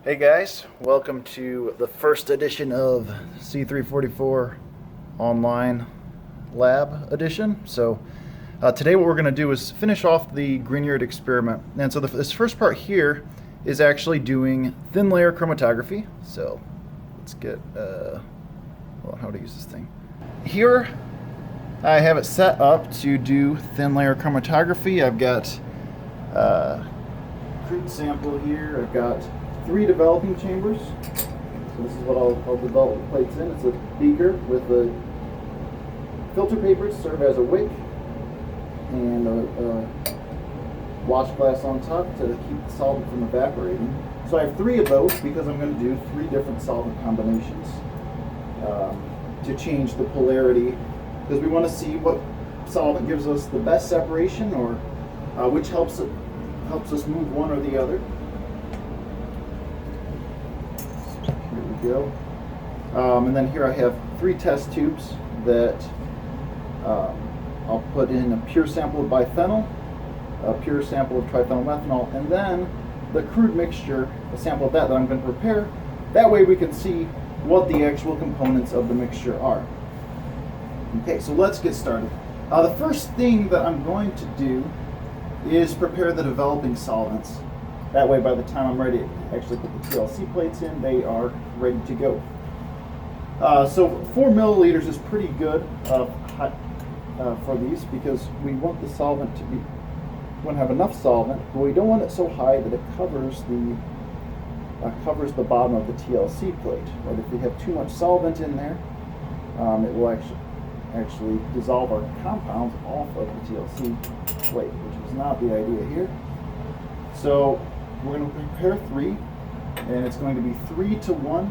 Hey guys, welcome to the first edition of C344 online lab edition. So today what we're going to do is finish off the Grignard experiment. And so this first part here is actually doing thin layer chromatography. So let's get, how to use this thing. Here I have it set up to do thin layer chromatography. I've got crude sample here. I've got 3 developing chambers. So this is what I'll develop the plates in. It's a beaker with the filter papers serve as a wick and a wash glass on top to keep the solvent from evaporating. So I have 3 of those because I'm going to do 3 different solvent combinations to change the polarity, because we want to see what solvent gives us the best separation, or which helps us move one or the other. Go. And then here I have 3 test tubes that I'll put in a pure sample of biphenyl, a pure sample of triphenylmethanol, and then the crude mixture, a sample of that I'm going to prepare. That way we can see what the actual components of the mixture are. Okay, so let's get started. The first thing that I'm going to do is prepare the developing solvents. That way, by the time I'm ready to actually put the TLC plates in, they are ready to go. So 4 milliliters is pretty good for these, because we want the solvent to be, we want to have enough solvent, but we don't want it so high that it covers the bottom of the TLC plate. Right? If we have too much solvent in there, it will actually dissolve our compounds off of the TLC plate, which is not the idea here. So we're going to prepare 3, and it's going to be 3-to-1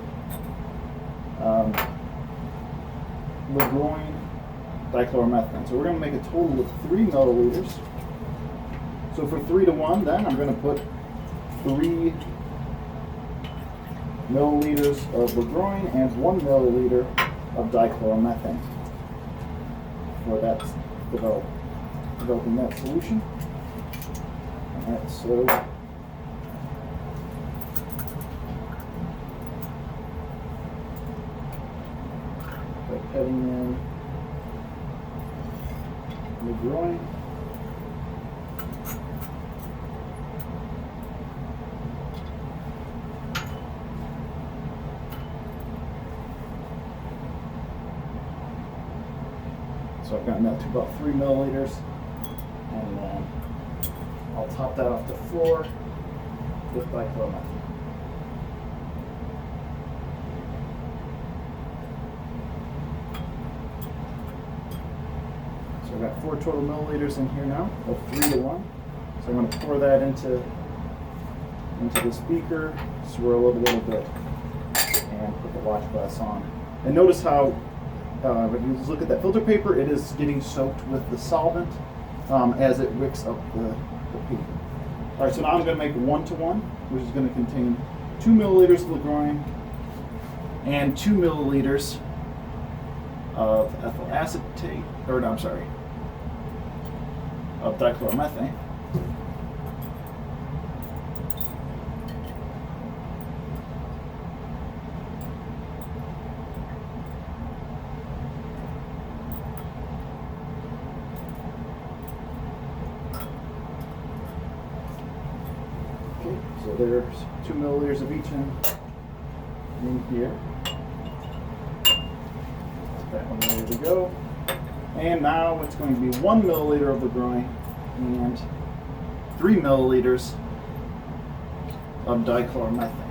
Lagrange dichloromethane. So we're going to make a total of 3 milliliters. So for 3-to-1, then I'm going to put 3 milliliters of Lagrange and 1 milliliter of dichloromethane for that developing that solution. All right, so heading in the groin. So I've gotten that to about 3 milliliters, and then I'll top that off to 4 with dichloromethane. So I've got 4 total milliliters in here now of 3-to-1. So I'm going to pour that into this beaker, swirl it a little bit, and put the watch glass on. And notice how, if you look at that filter paper, it is getting soaked with the solvent as it wicks up the paper. All right, so now I'm going to make 1-to-1, which is going to contain 2 milliliters of Lagrange and 2 milliliters of ethyl acetate, of dichloromethane. Okay, so there's 2 milliliters of each in here. That one ready to go. And now it's going to be 1 milliliter of Lagrange and 3 milliliters of dichloromethane.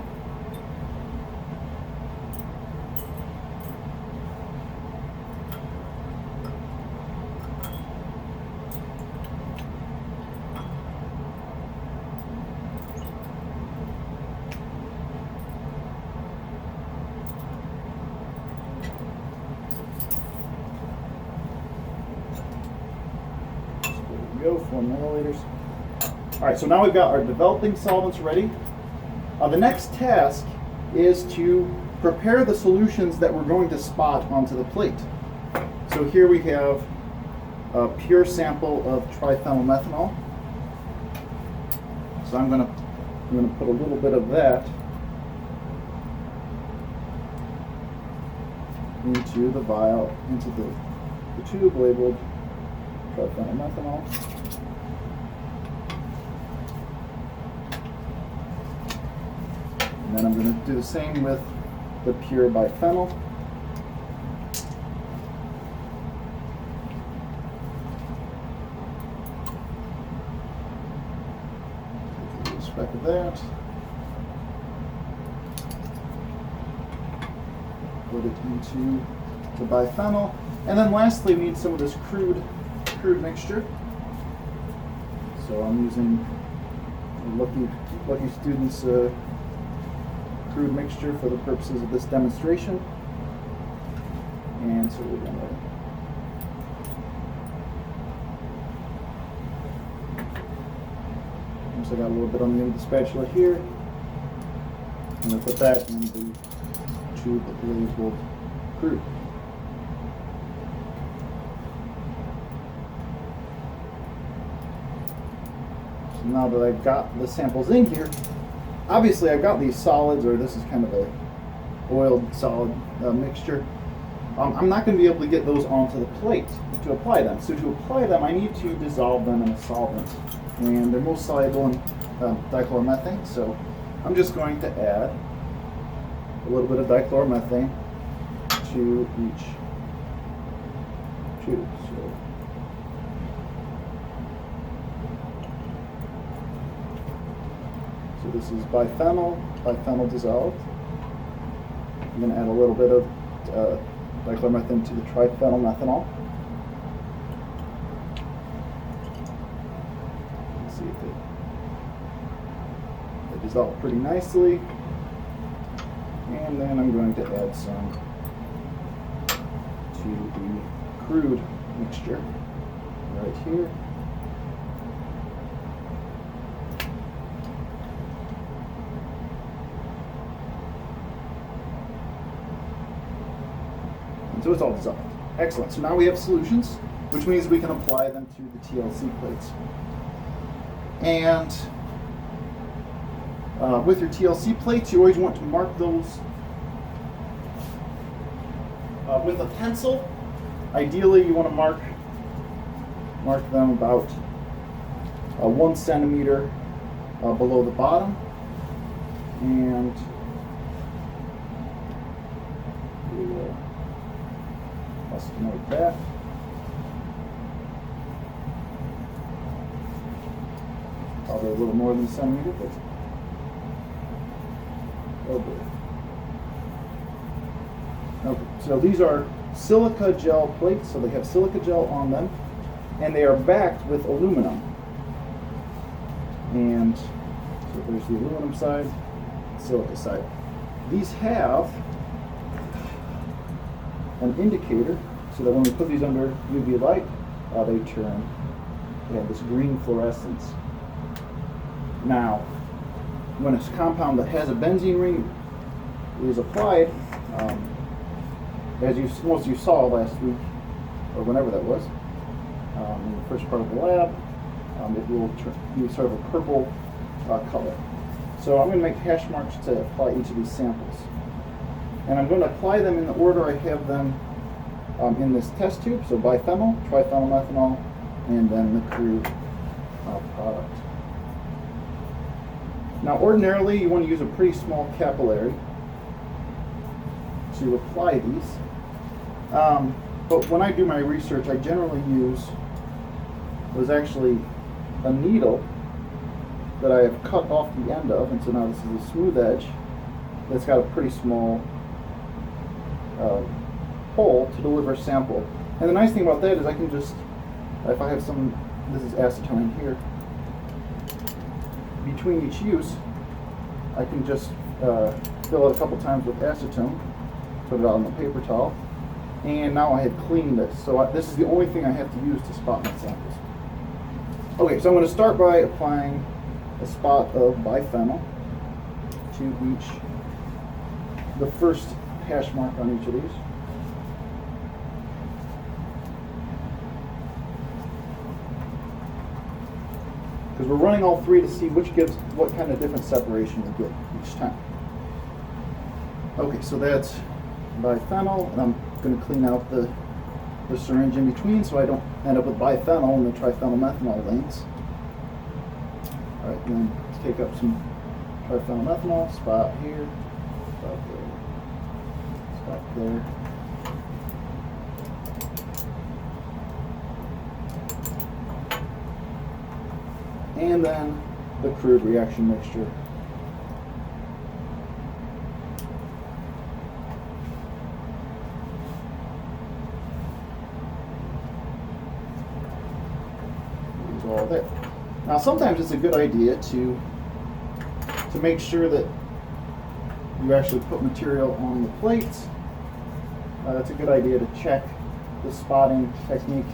Go, 4 milliliters. All right, so now we've got our developing solvents ready. The next task is to prepare the solutions that we're going to spot onto the plate. So here we have a pure sample of triphenylmethanol. So I'm going to put a little bit of that into the vial, into the tube labeled triphenylmethanol. And then I'm going to do the same with the pure biphenyl. Take a speck of that. Put it into the biphenyl. And then lastly, we need some of this crude mixture. So I'm using Lucky Student's crude mixture for the purposes of this demonstration. And so we're going to I got a little bit on the end of the spatula here. I'm going to put that in the tube labeled crude. So now that I've got the samples in here, obviously I've got these solids, or this is kind of a oiled solid mixture. I'm not going to be able to get those onto the plate to apply them. So to apply them, I need to dissolve them in a solvent. And they're most soluble in dichloromethane, so I'm just going to add a little bit of dichloromethane to each tube. So this is biphenyl dissolved. I'm going to add a little bit of dichloromethane to the triphenylmethanol. Let's see if it dissolved pretty nicely. And then I'm going to add some to the crude mixture right here. And so it's all dissolved. Excellent. So now we have solutions, which means we can apply them to the TLC plates. And with your TLC plates, you always want to mark those with a pencil. Ideally, you want to mark them about 1 centimeter below the bottom, and we will estimate that. Probably a little more than a centimeter, but okay, so these are silica gel plates, so they have silica gel on them, and they are backed with aluminum. And so there's the aluminum side, silica side. These have an indicator so that when we put these under UV light, they have this green fluorescence. Now, when a compound that has a benzene ring is applied, as most of you saw last week, or whenever that was, in the first part of the lab, it will use sort of a purple color. So I'm going to make hash marks to apply each of these samples. And I'm going to apply them in the order I have them in this test tube, so biphenyl, triphenylmethanol, and then the crude product. Now ordinarily you want to use a pretty small capillary to apply these, but when I do my research I generally use actually a needle that I have cut off the end of, and so now this is a smooth edge that's got a pretty small hole to deliver a sample. And the nice thing about that is I can just, if I have some, this is acetone here, between each use, I can just fill it a couple times with acetone, put it out on the paper towel, and now I have cleaned this. So this is the only thing I have to use to spot my samples. Okay, so I'm going to start by applying a spot of biphenyl to the first hash mark on each of these. Because we're running all three to see which gives what kind of different separation we get each time. Okay, so that's biphenyl, and I'm going to clean out the syringe in between so I don't end up with biphenyl in the triphenylmethanol lanes. Alright, then let's take up some triphenylmethanol, spot here, spot there, spot there. And then the crude reaction mixture. All there. Now sometimes it's a good idea to make sure that you actually put material on the plates. It's a good idea to check the spotting technique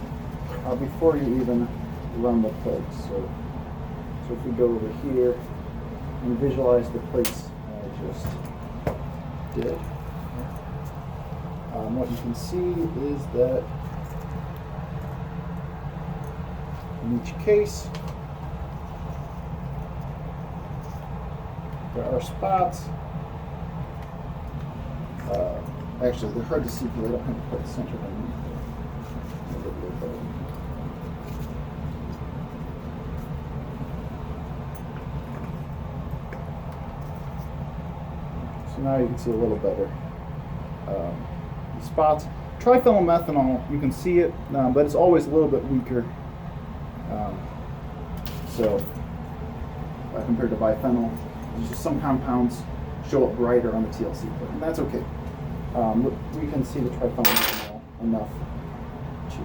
before you even run the plates. So if we go over here and visualize the plates I just did, what you can see is that in each case, there are spots. Actually, they're hard to see because I don't have to put the center underneath there. So now you can see a little better. The spots. Triphenylmethanol, you can see it, but it's always a little bit weaker. Compared to biphenyl, just some compounds show up brighter on the TLC plate, and that's okay. We can see the triphenylmethanol enough to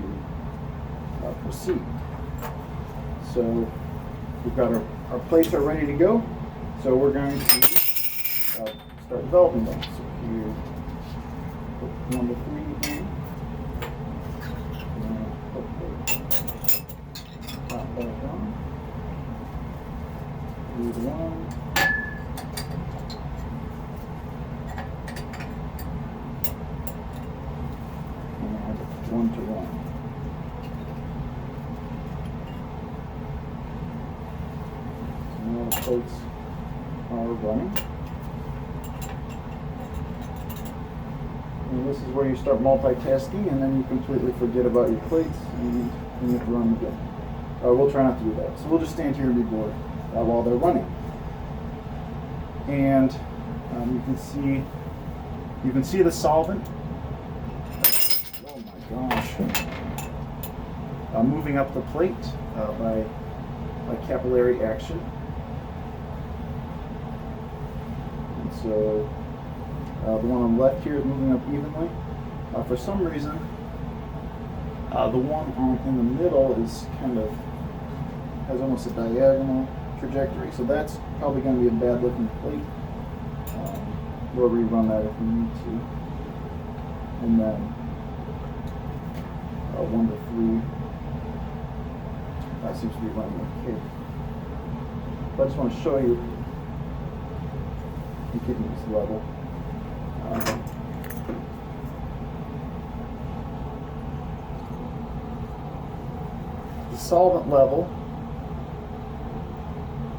proceed. So we've got our plates are ready to go. So we're going to start developing them. So here, put number 3 in. Pop that on. Read 1. And add 1 to 1. So now the plates are running. And this is where you start multitasking, and then you completely forget about your plates and you have to run them again. We'll try not to do that. So we'll just stand here and be bored while they're running. And you can see the solvent. Oh my gosh! Moving up the plate by capillary action. And so the one on the left here is moving up evenly. For some reason, the one in the middle is has almost a diagonal trajectory, so that's probably going to be a bad looking plate. We'll rerun that if we need to. And then 1 to 3 seems to be running okay. But I just want to show you keeping this level. The solvent level,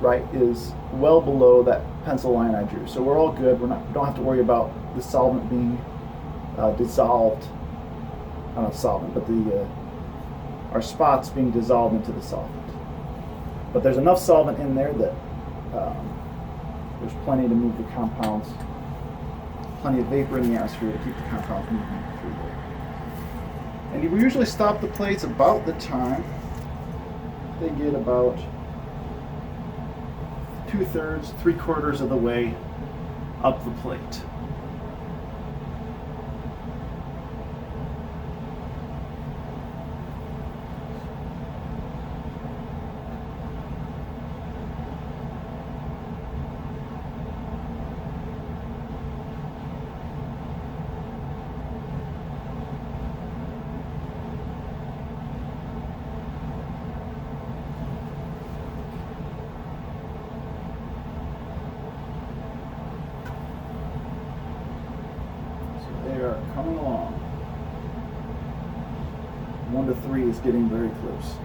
right, is well below that pencil line I drew. So we're all good. We don't have to worry about the solvent being dissolved. Not solvent, but our spots being dissolved into the solvent. But there's enough solvent in there that there's plenty to move the compounds, plenty of vapor in the atmosphere to keep the compounds moving through there. And we usually stop the plates about the time they get about 2/3, 3/4 of the way up the plate. Coming along. 1 to 3 is getting very close.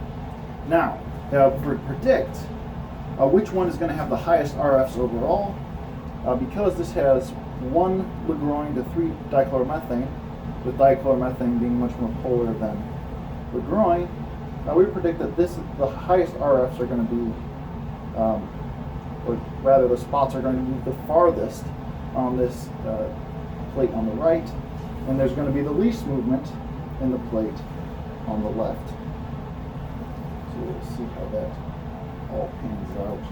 Now, predict which one is going to have the highest RFs overall. Because this has 1 Lagrange to 3 dichloromethane, with dichloromethane being much more polar than the groin, we predict that the highest RFs are going to be, or rather the spots are going to move the farthest on this plate on the right, and there's going to be the least movement in the plate on the left. So we'll see how that all pans out.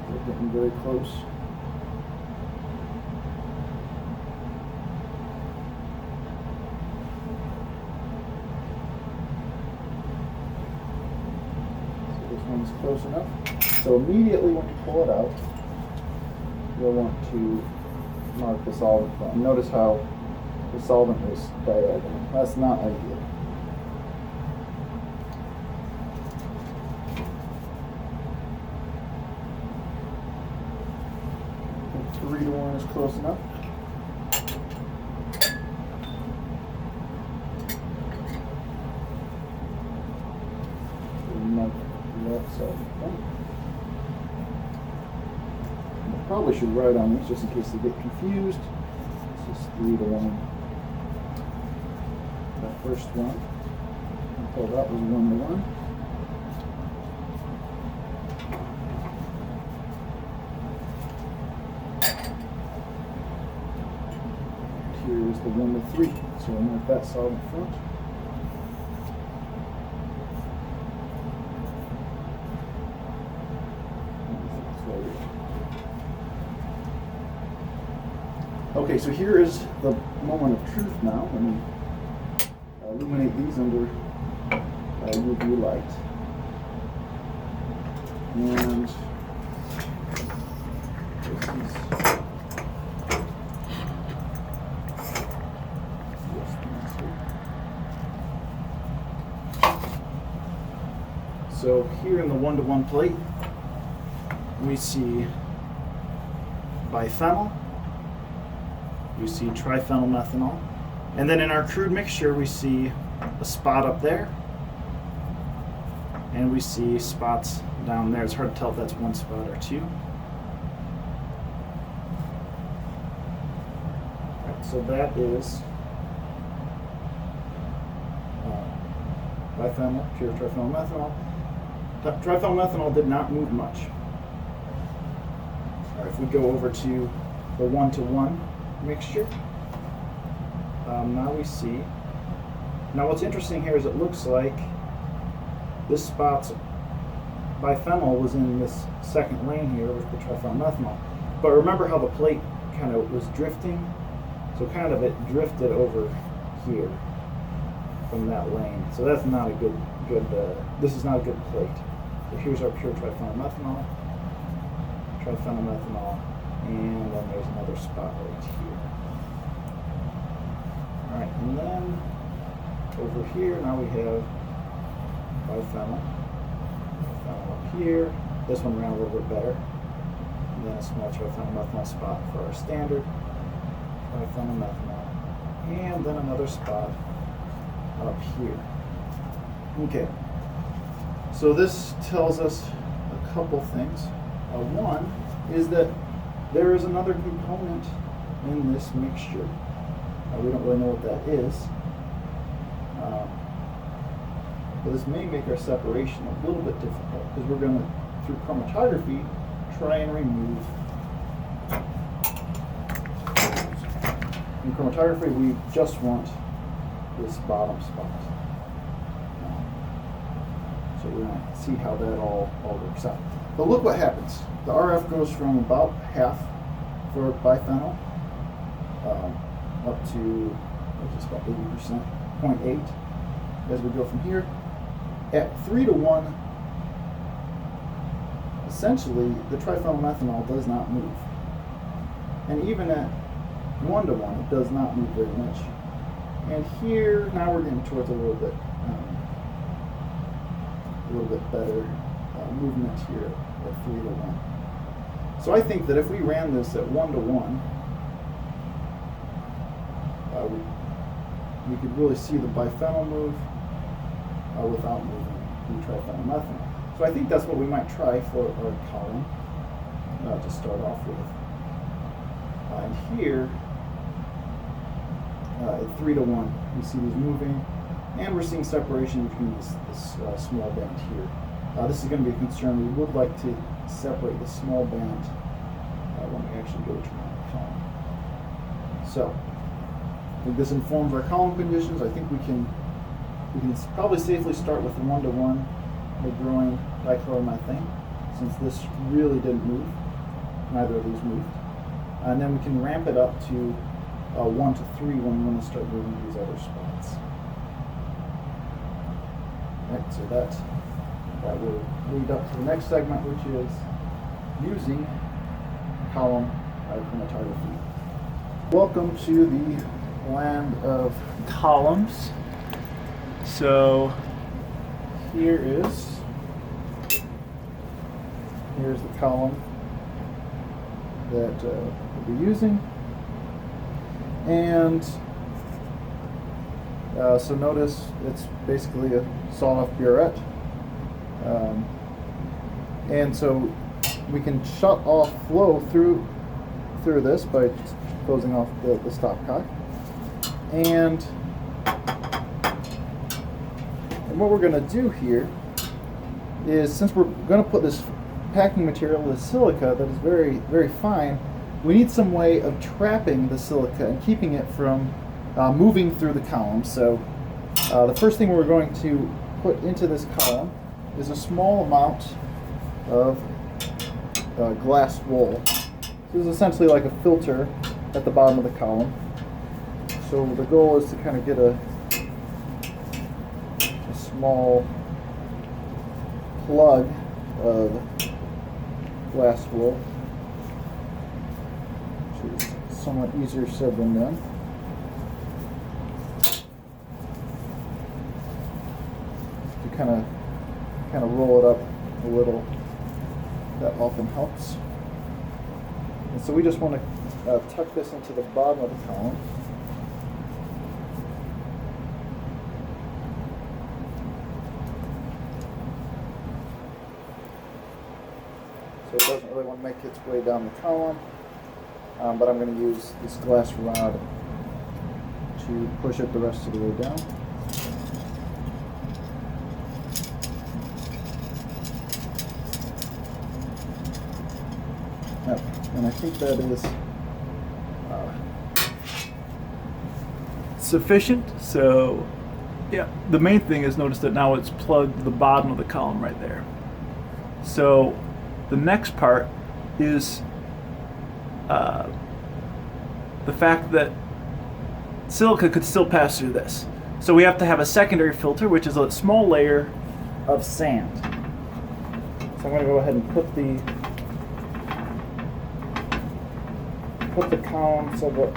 We're getting very close. So this one's close enough. So immediately when you pull it out, you'll want to mark the solvent front. Notice how the solvent is diagonal. That's not ideal. I think 3-to-1 is close enough. Mark the left solvent front. Probably should write on these just in case they get confused. This is 3-to-1. That first one, until that was 1-to-1. Here is the 1-to-3. So we'll mark that solvent front. Okay, so here is the moment of truth now. Let me illuminate these under UV light. And so here in the 1-to-1 plate, we see biphenyl. We see triphenylmethanol. And then in our crude mixture, we see a spot up there. And we see spots down there. It's hard to tell if that's one spot or two. Right, so that is biphenyl, pure triphenylmethanol. Triphenylmethanol did not move much. All right, if we go over to the 1-to-1 mixture. Now we see. Now what's interesting here is it looks like this spot's biphenyl was in this second lane here with the triphenylmethanol. But remember how the plate kind of was drifting? So kind of it drifted over here from that lane. So that's not a good this is not a good plate. So here's our pure triphenylmethanol, and then there's another spot right here. Alright, and then over here now we have biphenyl up here. This one ran a little bit better. And then a small triphenylmethanol spot for our standard triphenylmethanol. And then another spot up here. Okay, so this tells us a couple things. One is that there is another component in this mixture. We don't really know what that is. But this may make our separation a little bit difficult because we're going to, through chromatography, try and remove. In chromatography, we just want this bottom spot. So we're going to see how that all works out. But look what happens. The RF goes from about half for biphenyl up to just about 80%, 0.8 as we go from here. At 3-to-1, essentially the triphenylmethanol does not move. And even at 1-to-1, it does not move very much. And here, now we're getting towards a little bit better movement here at 3-to-1. So I think that if we ran this at 1-to-1, we could really see the biphenyl move without moving the triphenylmethanol. So I think that's what we might try for our column to start off with. And here, at 3 to 1, you see these moving, and we're seeing separation between this small band here. This is going to be a concern. We would like to separate the small band when we actually go to turn on the column. So, I think this informs our column conditions. I think we can probably safely start with the 1-to-1 growing dichloromethane, since this really didn't move. Neither of these moved. And then we can ramp it up to 1 to 3 when we want to start moving these other spots. Right, so that will lead up to the next segment, which is using column chromatography. Welcome to the land of columns. So here's the column that we'll be using, and so notice it's basically a sawed-off burette, and so we can shut off flow through this by just closing off the stopcock, and what we're going to do here is, since we're going to put this packing material, the silica, that is very, very fine, we need some way of trapping the silica and keeping it from moving through the column. So the first thing we're going to put into this column is a small amount of glass wool. This is essentially like a filter at the bottom of the column. So the goal is to kind of get a small plug of glass wool, which is somewhat easier said than done. To kind of roll it up a little, that often helps. And so we just want to tuck this into the bottom of the column. So it doesn't really want to make its way down the column, but I'm going to use this glass rod to push it the rest of the way down. Yep. And I think that is sufficient. So yeah, the main thing is, notice that now it's plugged to the bottom of the column right there. So the next part is the fact that silica could still pass through this. So we have to have a secondary filter, which is a small layer of sand. So I'm going to go ahead and put the column so that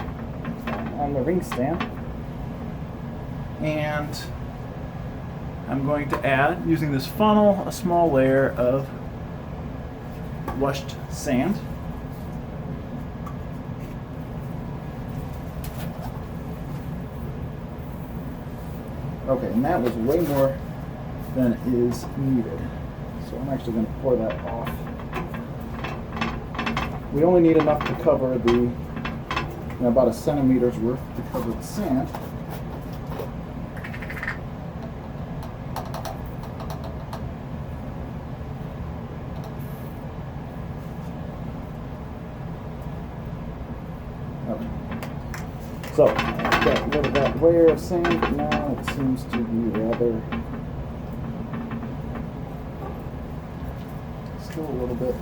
on the ring stand, and I'm going to add, using this funnel, a small layer of washed sand. okay, and that was way more than is needed. So I'm actually going to pour that off. We only need enough to cover about a centimeter's worth to cover the sand. So I've got rid of that layer of sand. Now it seems to be rather still a little bit,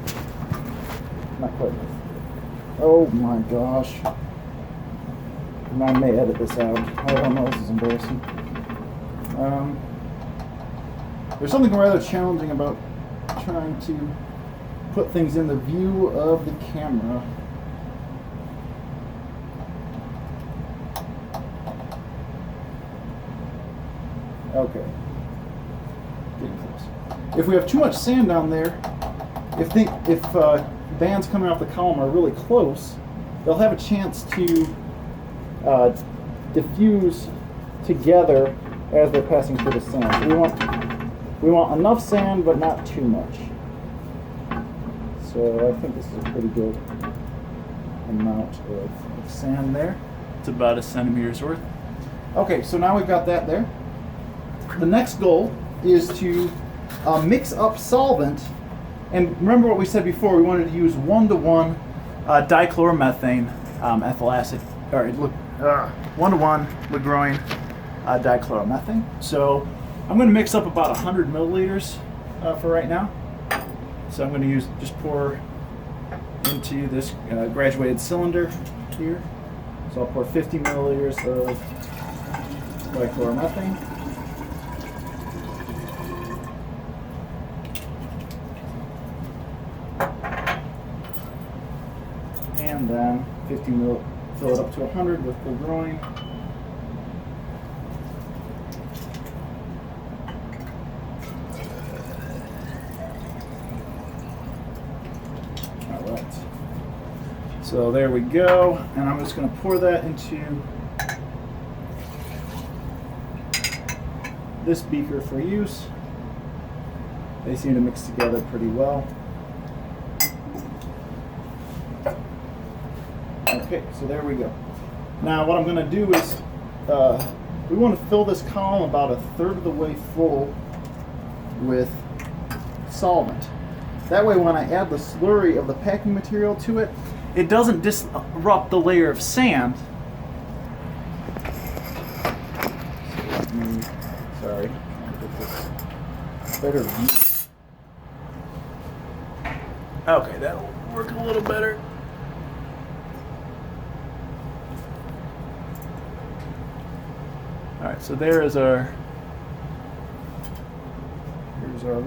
not quite. Oh my gosh. I may edit this out. I don't know, this is embarrassing. There's something rather challenging about trying to put things in the view of the camera. Okay. Getting close. If we have too much sand down there, if bands coming off the column are really close, they'll have a chance to diffuse together as they're passing through the sand. So we want enough sand, but not too much. So I think this is a pretty good amount of sand there. It's about a centimeter's worth. Okay, so now we've got that there. The next goal is to mix up solvent. And remember what we said before, we wanted to use 1-to-1 Dichloromethane ethyl acid, or 1-to-1 Grignard dichloromethane. So I'm going to mix up about 100 milliliters for right now. So I'm going to just pour into this graduated cylinder here. So I'll pour 50 milliliters of dichloromethane. And then 50 mil, fill it up to 100 with Grignard. All right. So there we go, and I'm just going to pour that into this beaker for use. They seem to mix together pretty well. Okay, so there we go. Now what I'm going to do is, we want to fill this column about 1/3 of the way full with solvent. That way when I add the slurry of the packing material to it, it doesn't disrupt the layer of sand. Sorry, get this better view. Okay, that'll work a little better. Alright, so here's our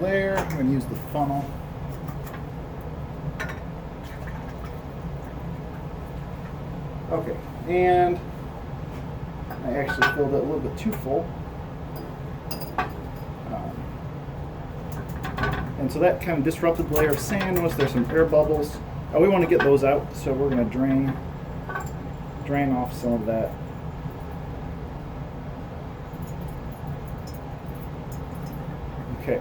layer. I'm going to use the funnel. Okay, and I actually filled it a little bit too full. And so that kind of disrupted the layer of sand. Notice there's some air bubbles. We want to get those out, so we're going to drain off some of that. Okay.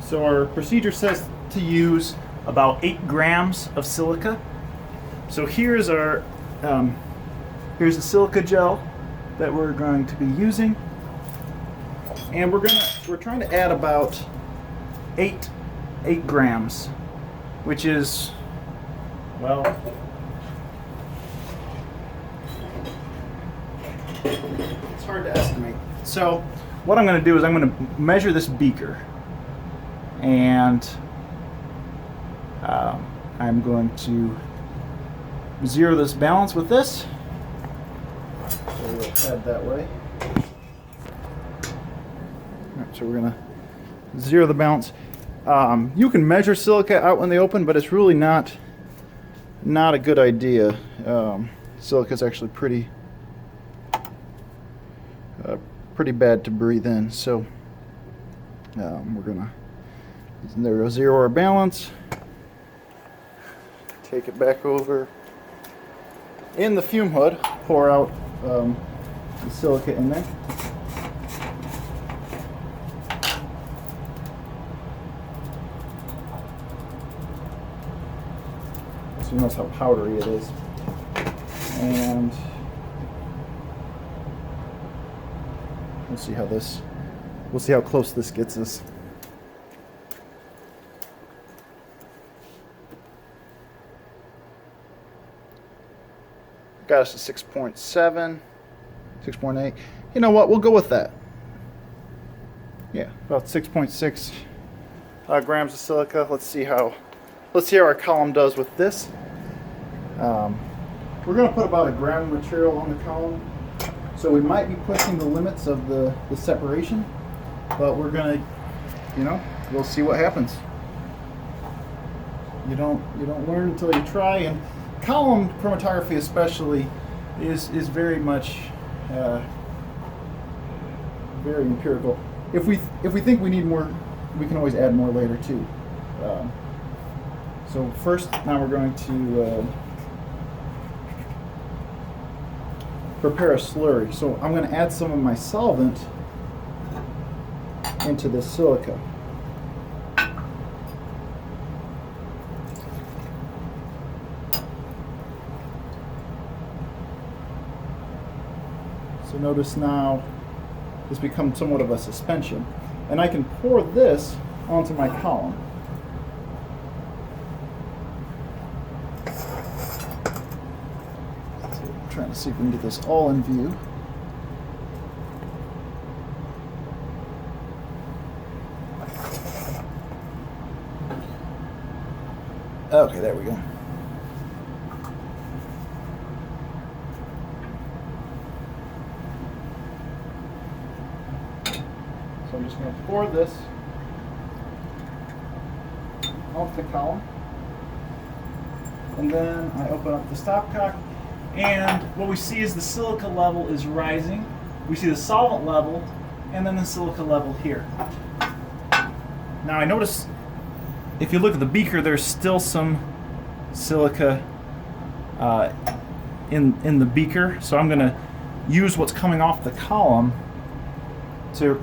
So our procedure says to use about 8 grams of silica. So here's our here's the silica gel that we're going to be using, and we're trying to add about 8 grams, which is, well, it's hard to estimate. So what I'm going to do is I'm going to measure this beaker, and I'm going to zero this balance with this. So we'll head that way. Alright, so we're going to zero the balance. You can measure silica out when they open, but it's really not a good idea. Silica is actually pretty bad to breathe in. So we're gonna zero our balance. Take it back over in the fume hood. Pour out the silica in there. So you notice how powdery it is. And we'll see how close this gets us. Got us to 6.7, 6.8. You know what? We'll go with that. Yeah, about 6.6 grams of silica. Let's see how our column does with this. We're going to put about 1 gram of material on the column, so we might be pushing the limits of the separation, but we're going to, we'll see what happens. You don't learn until you try, and column chromatography especially is very much very empirical. If we think we need more, we can always add more later too. So first, now we're going to prepare a slurry. So I'm going to add some of my solvent into this silica. . 1 So notice now it's become somewhat of a suspension. And I can pour this onto my column. So I'm trying to see if we can get this all in view. Okay, there we go. So I'm just going to pour this off the column. And then I open up the stopcock. And what we see is the silica level is rising. We see the solvent level and then the silica level here. Now I notice if you look at the beaker, there's still some silica in the beaker. So I'm going to use what's coming off the column to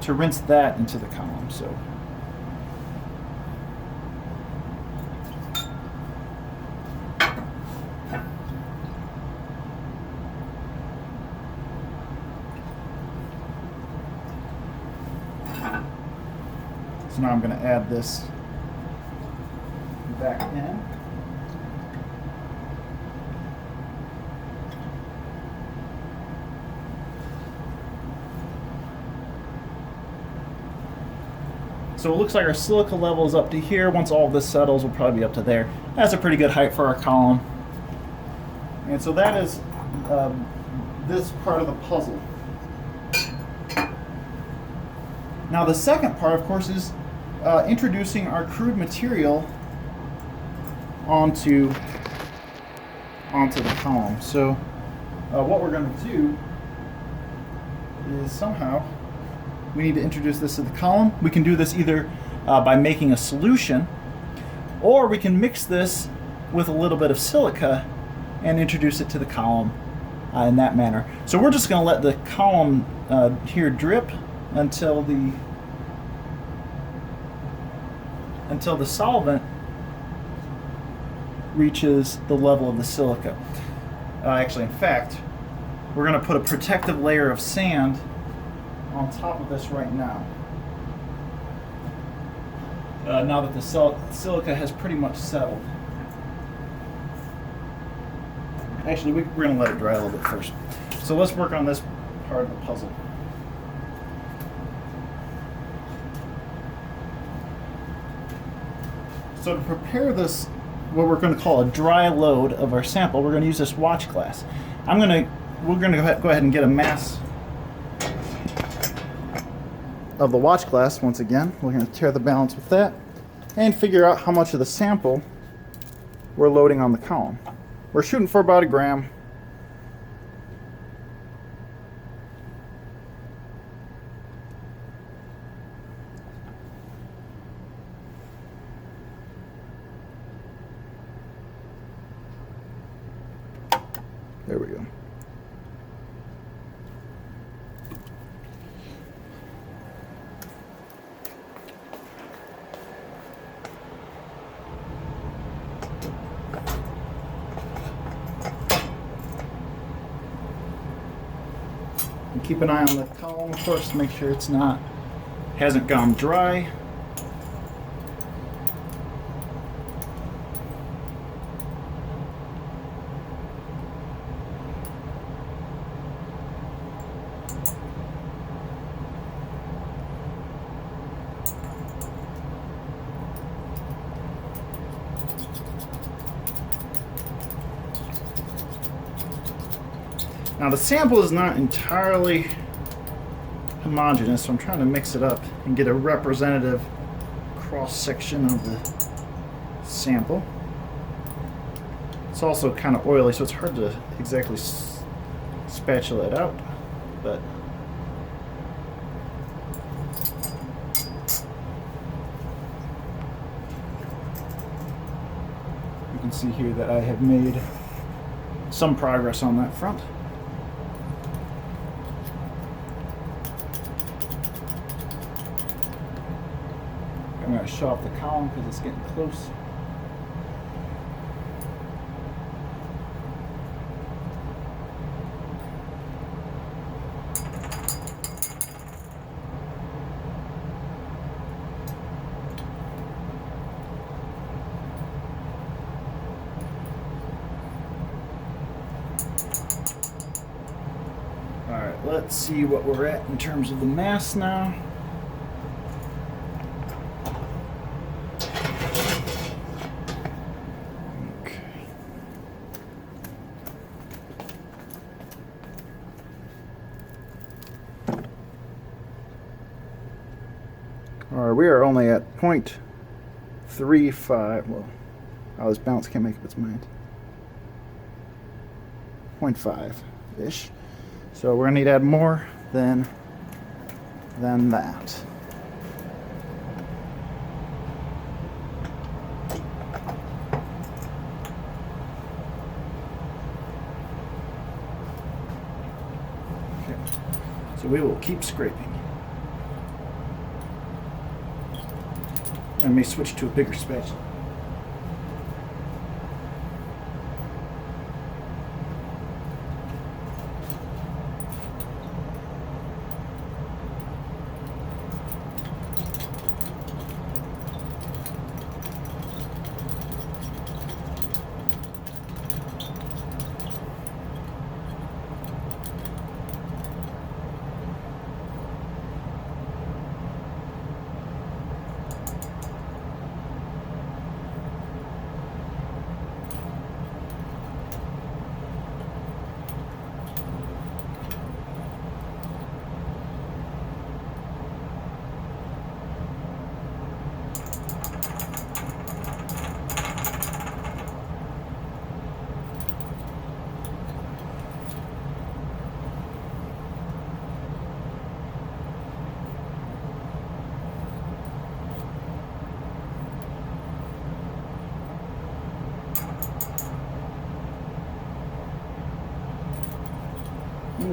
rinse that into the column. So now I'm going to add this back in. So it looks like our silica level is up to here. Once all of this settles, we'll probably be up to there. That's a pretty good height for our column. And so that is this part of the puzzle. Now the second part, of course, is introducing our crude material onto the column. So what we're going to do is somehow we need to introduce this to the column. We can do this either by making a solution, or we can mix this with a little bit of silica and introduce it to the column in that manner. So we're just going to let the column here drip until the solvent reaches the level of the silica. Actually, in fact, we're going to put a protective layer of sand on top of this right now. Now that the silica has pretty much settled. Actually, we're going to let it dry a little bit first. So let's work on this part of the puzzle. So to prepare this, what we're going to call a dry load of our sample, we're going to use this watch glass. We're going to go ahead and get a mass of the watch glass once again. We're going to tear the balance with that and figure out how much of the sample we're loading on the column. We're shooting for about 1 gram. There we go. And keep an eye on the column, of course, to make sure it's hasn't gone dry. Now the sample is not entirely homogeneous, so I'm trying to mix it up and get a representative cross-section of the sample. It's also kind of oily, so it's hard to exactly spatula it out, but you can see here that I have made some progress on that front. I'm going to show off the column because it's getting close. let's see what we're at in terms of the mass now. Okay. All right, we are only at 0.35. Well, this bounce can't make up its mind. 0.5-ish. So we're gonna need to add more than that. Okay. So we will keep scraping. I may switch to a bigger spatula.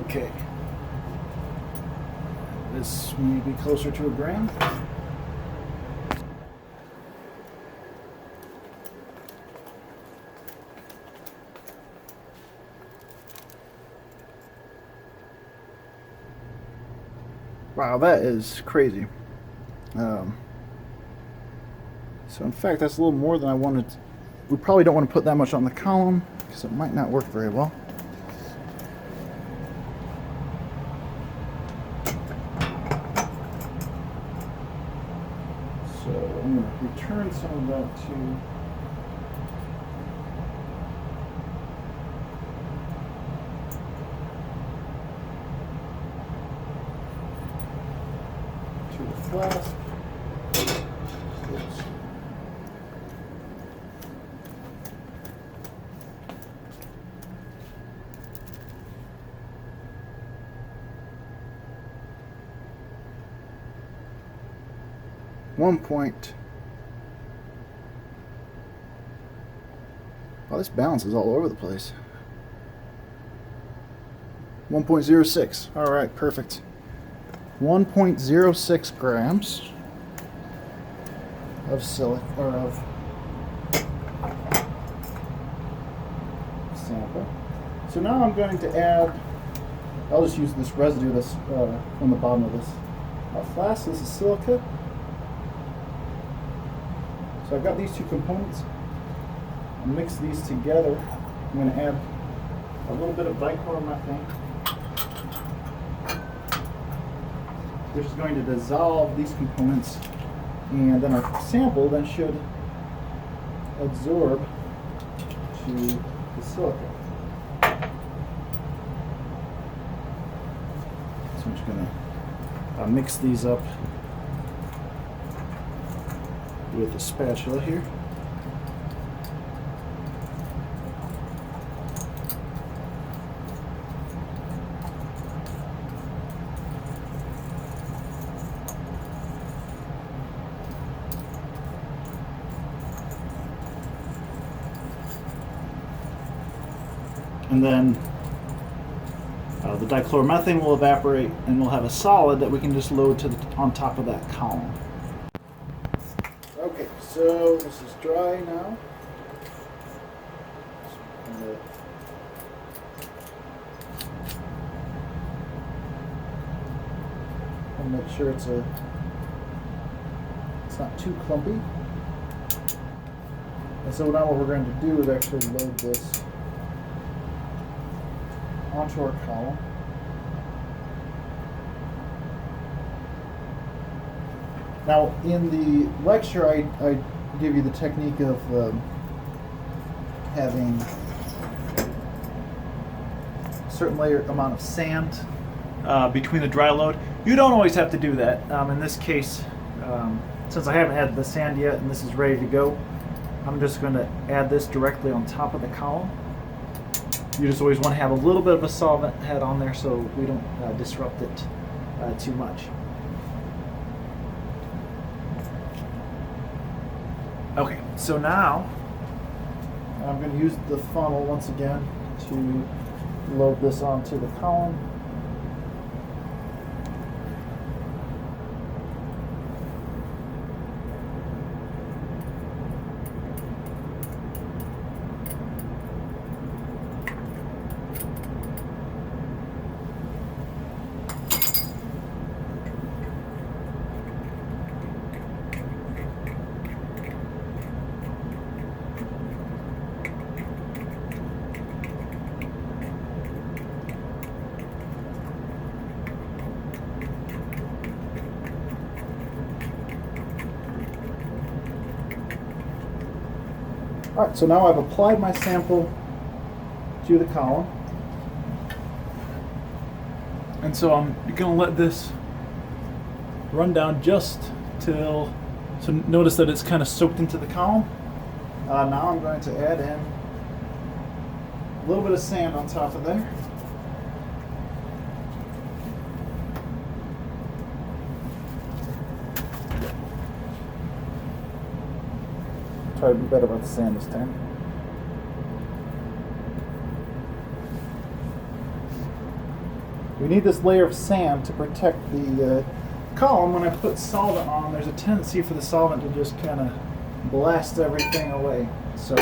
Okay. This may be closer to a gram. Wow, that is crazy. So in fact, that's a little more than I wanted. We probably don't want to put that much on the column because it might not work very well. So I'm going to return some of that to the flask. Oops. Wow, this balance is all over the place. 1.06. All right, perfect. 1.06 grams of silica or of sample. So now I'm going to add. I'll just use this residue that's on the bottom of this flask. This is silica. So I've got these two components. I'll mix these together. I'm going to add a little bit of dichloromethane, which is going to dissolve these components, and then our sample then should absorb to the silica. So I'm just going to mix these up with a spatula here. And then the dichloromethane will evaporate, and we'll have a solid that we can just load to on top of that column. Okay, so this is dry now. I'll make sure it's not too clumpy. And so now what we're going to do is actually load this onto our column. Now, in the lecture, I give you the technique of having a certain amount of sand between the dry load. You don't always have to do that. In this case, since I haven't added the sand yet and this is ready to go, I'm just going to add this directly on top of the column. You just always want to have a little bit of a solvent head on there so we don't disrupt it too much. Okay, so now I'm going to use the funnel once again to load this onto the column. Alright, so now I've applied my sample to the column. And so I'm going to let this run down just till, so notice that it's kind of soaked into the column. Now I'm going to add in a little bit of sand on top of there. Try to be better about the sand this time. We need this layer of sand to protect the column. When I put solvent on, there's a tendency for the solvent to just kind of blast everything away. So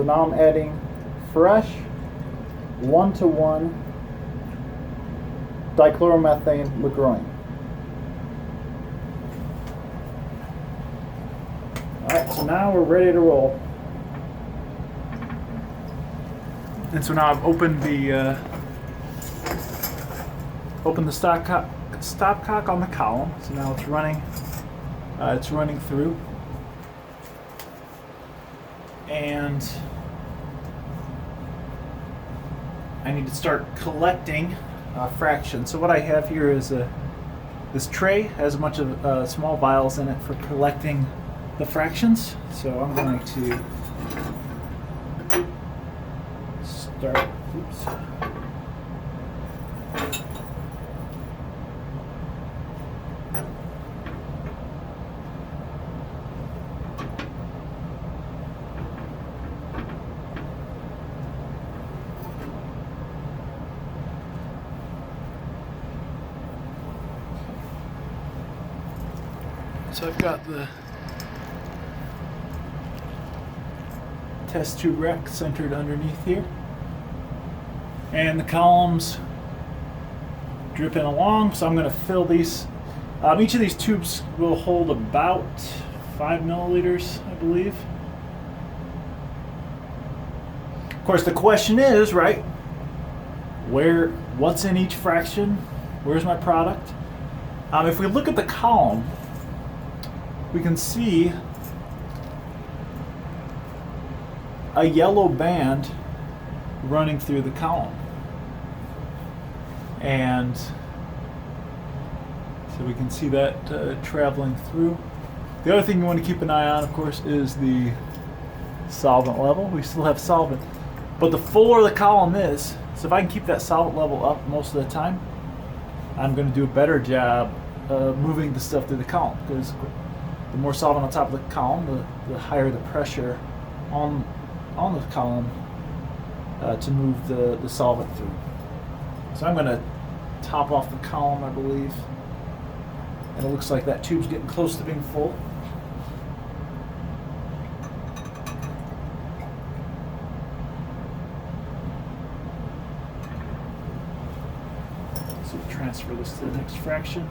now I'm adding fresh 1:1 dichloromethane LaGrogne. Alright, so now we're ready to roll. And so now I've opened the stopcock on the column. So now it's running through. And I need to start collecting fraction. So what I have here is this tray has a bunch of small vials in it for collecting the fractions. So I'm going to start. Oops. So I've got the test tube rack centered underneath here, and the columns dripping along. So I'm going to fill these. Each of these tubes will hold about 5 milliliters, I believe. Of course, the question is, right, what's in each fraction? Where's my product? If we look at the column, we can see a yellow band running through the column. And so we can see that traveling through. The other thing you want to keep an eye on, of course, is the solvent level. We still have solvent. But the fuller the column is, so if I can keep that solvent level up most of the time, I'm going to do a better job moving the stuff through the column, because the more solvent on top of the column, the higher the pressure on the column to move the solvent through. So I'm going to top off the column, I believe. And it looks like that tube's getting close to being full. So we'll transfer this to the next fraction.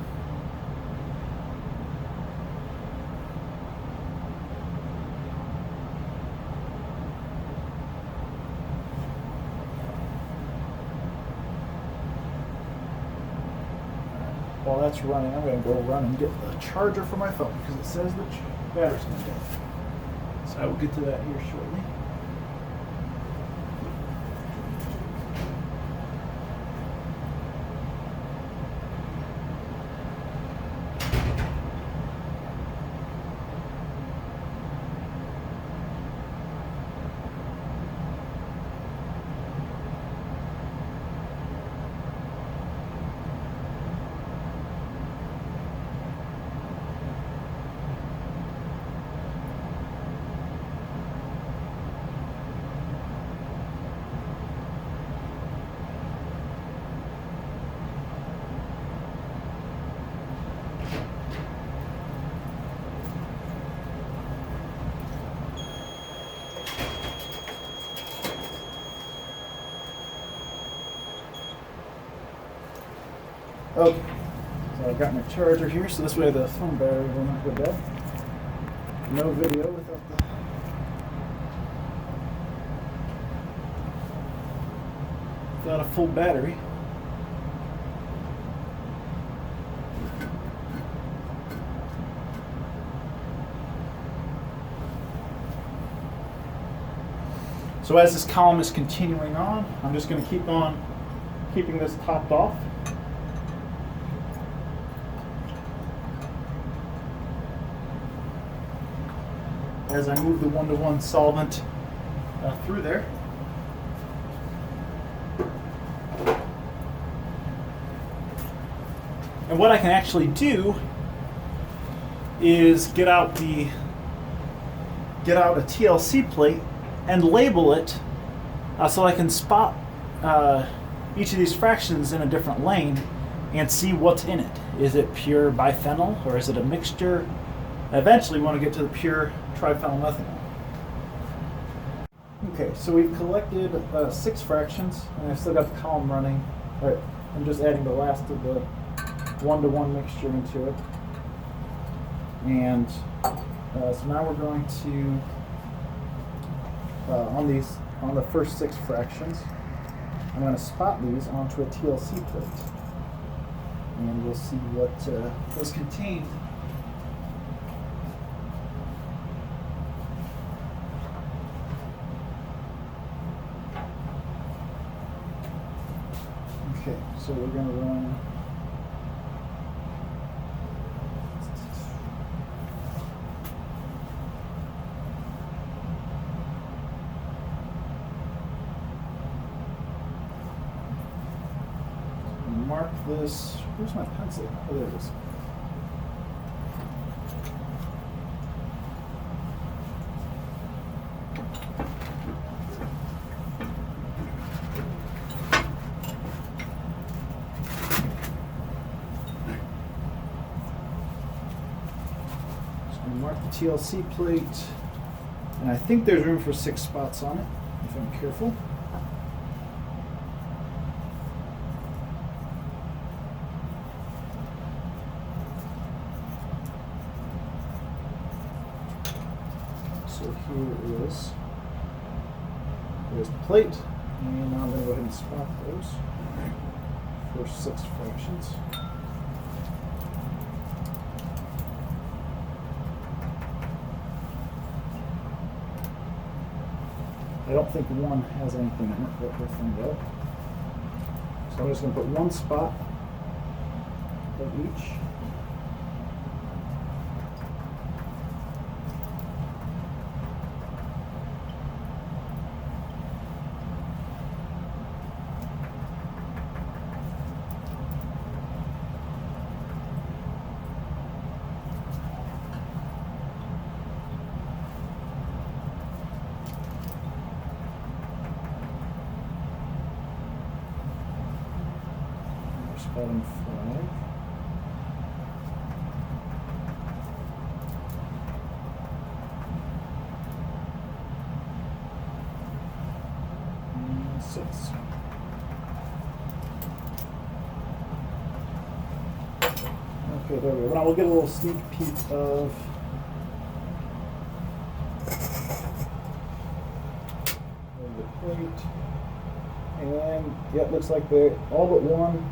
while that's running, I'm going to go run and get the charger for my phone because it says the battery's going to die. So I will get to that here shortly. Okay, so I've got my charger here, so this way the phone battery will not go dead. No video without a full battery. So as this column is continuing on, I'm just going to keep on keeping this topped off. As I move the one-to-one solvent through there. And what I can actually do is get out a TLC plate and label it so I can spot each of these fractions in a different lane and see what's in it. Is it pure biphenyl or is it a mixture? Eventually we want to get to the pure triphenylmethanol. Okay, so we've collected 6 fractions, and I've still got the column running. All right, I'm just adding the last of the one-to-one mixture into it. And so now we're going to, on the first 6 fractions, I'm going to spot these onto a TLC plate. And we'll see what was contained. Okay, so we're going to run mark this. Where's my pencil? Oh, there it is. Mark the TLC plate, and I think there's room for 6 spots on it, if I'm careful. So here is, there's the plate, and now I'm going to go ahead and spot those first 6 fractions. I don't think one has anything in it, but we'll find out. So I'm just going to put 1 spot of each. Spotting 5. And 6. Okay, there we go. Now we'll get a little sneak peek of the plate. And yeah, it looks like they all but one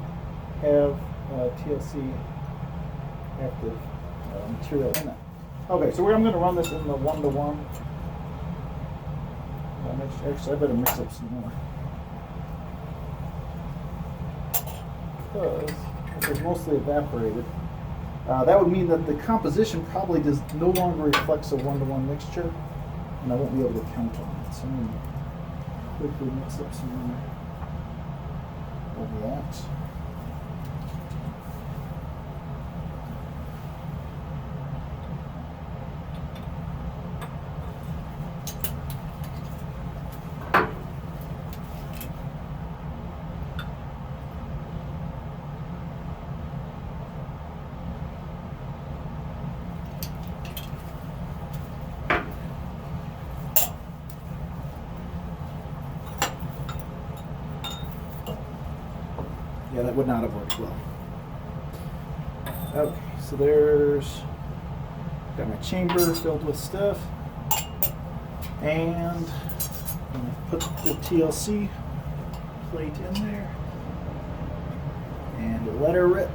have TLC active material in it. Okay, so I'm going to run this in the 1-to-1. Actually, I better mix up some more. Because it's mostly evaporated. That would mean that the composition probably no longer reflects a 1-to-1 mixture, and I won't be able to count on it. So I'm going to quickly mix up some more of that. Yeah, that would not have worked well. Okay, so got my chamber filled with stuff. And I'm going to put the TLC plate in there. And let her rip.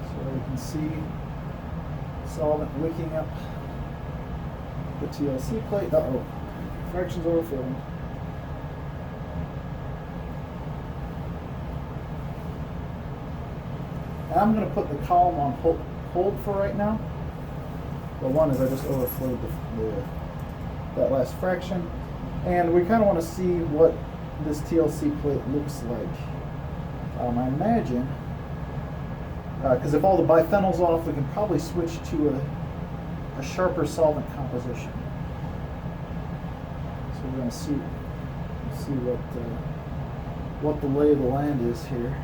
So you can see solvent wicking up the TLC plate. Uh-oh. Fractions overfilling. And I'm going to put the column on hold for right now. The one is I just overflowed that last fraction. And we kind of want to see what this TLC plate looks like. I imagine, because if all the biphenol's off, we can probably switch to a sharper solvent composition. We're going to see what the lay of the land is here.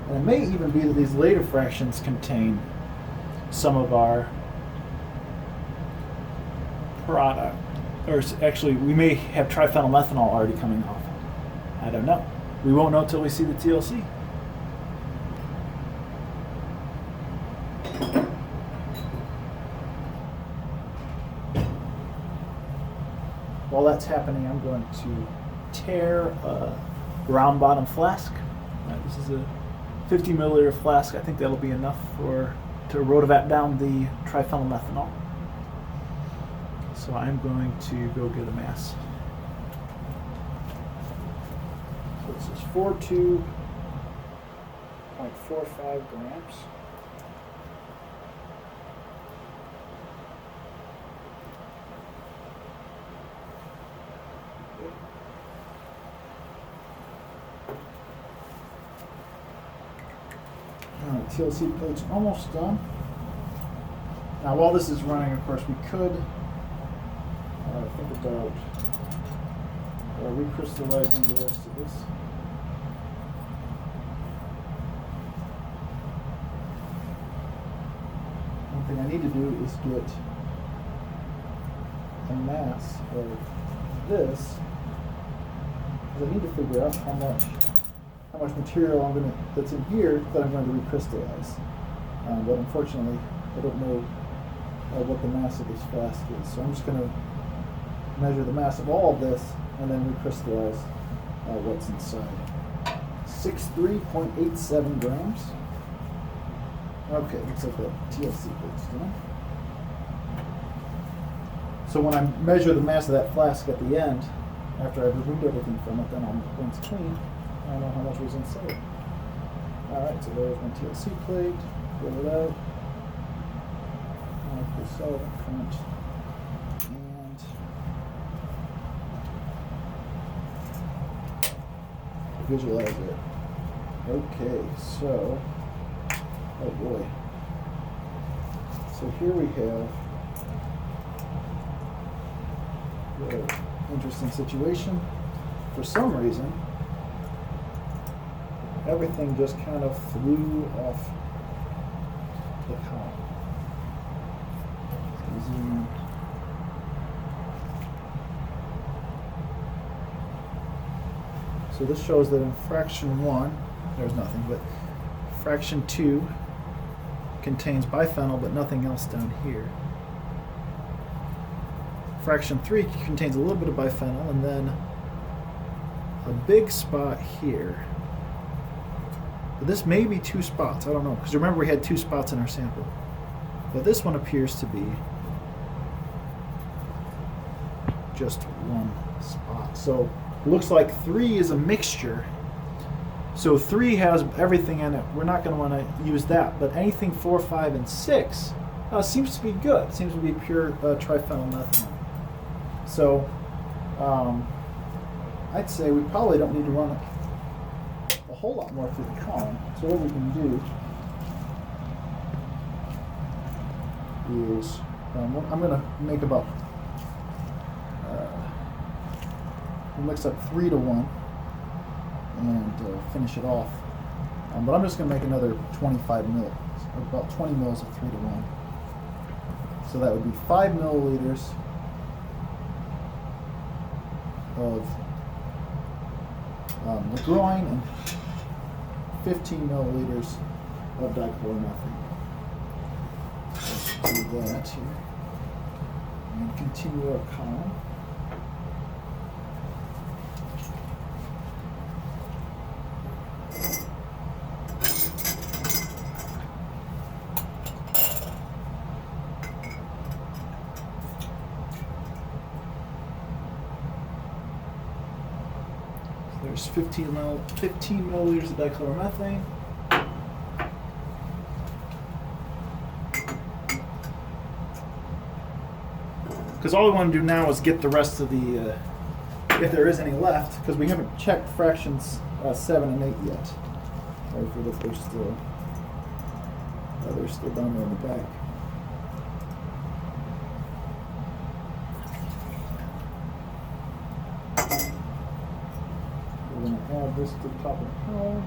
And it may even be that these later fractions contain some of our product, or actually we may have triphenylmethanol already coming off. I don't know. We won't know until we see the TLC. While that's happening, I'm going to tear a round bottom flask. This is a 50 milliliter flask. I think that'll be enough to rotovap down the triphenylmethanol. So I'm going to go get a mass. So this is 42.45 grams. TLC plate's almost done. Now while this is running, of course, we could think about recrystallizing the rest of this. One thing I need to do is get a mass of this, because I need to figure out how much material that's in here that I'm going to recrystallize. But unfortunately, I don't know what the mass of this flask is. So I'm just going to measure the mass of all of this and then recrystallize what's inside. 63.87 grams. Okay, looks like the TLC plate's done. So when I measure the mass of that flask at the end, after I've removed everything from it, then once it's clean, I don't know how much was inside. Alright, so there's my TLC plate. Fill it out. The solvent current. And visualize it. Okay, so, oh boy. So here we have an interesting situation. For some reason, everything just kind of flew off the column. Zoom in. So this shows that in fraction 1, there's nothing, but fraction 2 contains biphenyl, but nothing else down here. Fraction 3 contains a little bit of biphenyl, and then a big spot here. But this may be 2 spots. I don't know, because remember we had 2 spots in our sample. But this one appears to be just 1 spot. So it looks like 3 is a mixture. So 3 has everything in it. We're not going to want to use that. But anything 4, 5, and 6 seems to be good. Seems to be pure triphenylmethanol. So I'd say we probably don't need to run a whole lot more through the column. So what we can do is I'm going to make about we'll mix up 3 to 1 and finish it off. But I'm just going to make another 25 mils, about 20 mils of 3 to 1. So that would be 5 milliliters of Grignard and 15 milliliters of dichloromethane. Let's do that here. And continue our column. There's 15 milliliters of dichloromethane. Because all we want to do now is get the rest of the, if there is any left, because we haven't checked fractions 7 and 8 yet. I feel that they're still down there in the back. We're going to add this to the top of the column.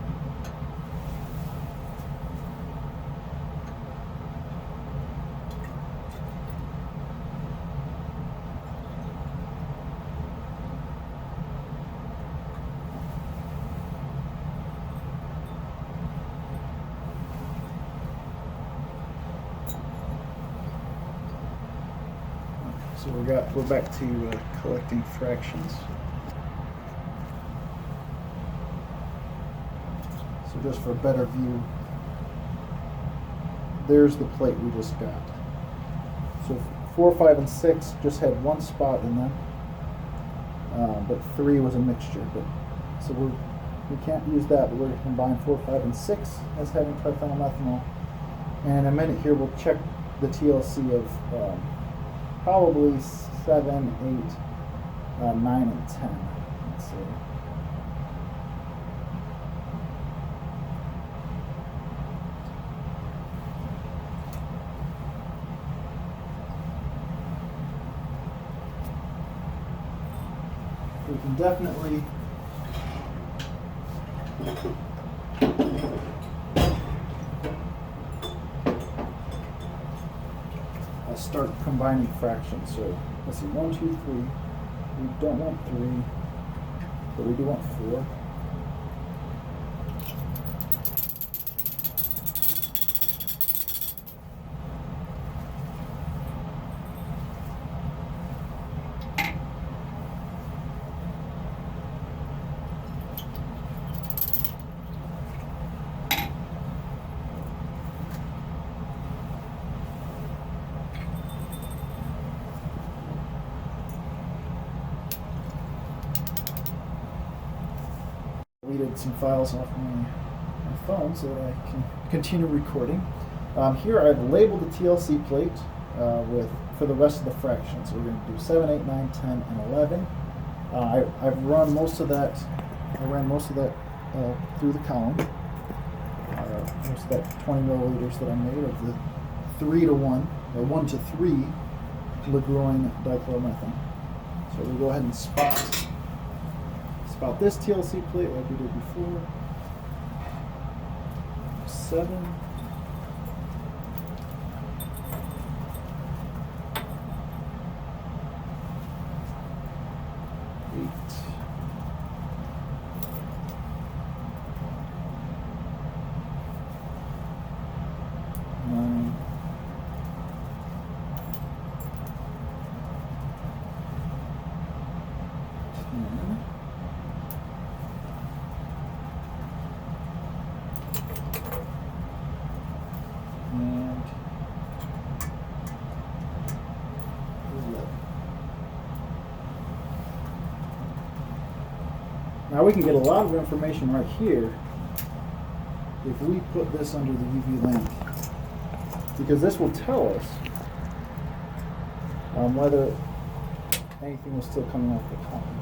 So we're back to collecting fractions. So just for a better view, there's the plate we just got. So 4, 5, and 6 just had 1 spot in them, but 3 was a mixture. So we can't use that, but we're going to combine 4, 5, and 6 as having triphenylmethanol. And in a minute here, we'll check the TLC of probably 7, 8, 9, and 10. Let's see. We can definitely start combining fractions. So let's see, 1, 2, 3. We don't want 3, but we do want 4. Deleted some files off my phone so that I can continue recording. Here I've labeled the TLC plate for the rest of the fractions. So we're going to do 7, 8, 9, 10, and 11. I've run most of that. I ran most of that through the column. Most of that 20 milliliters that I made of the 3 to 1 or 1 to 3 Grignard dichloromethane. So we'll go ahead and spot this TLC plate like we did before. 7. 8. 9. Now we can get a lot of information right here if we put this under the UV lamp, because this will tell us whether anything was still coming off the column.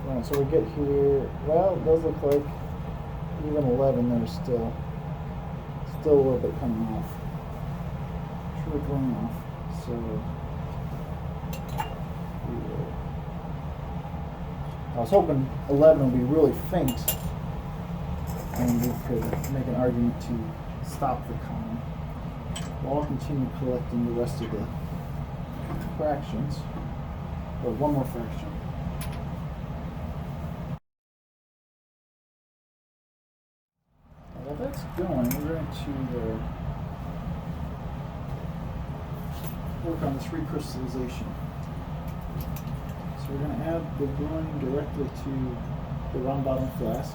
Right, so we get here, well, it does look like even 11 there's still a little bit coming off, trickling off. So I was hoping 11 would be really faint and we could make an argument to stop the column. Well, I'll continue collecting the rest of the fractions, or one more fraction. While that's going, we're going to work on this recrystallization. So we're going to add the brewing directly to the round bottom flask.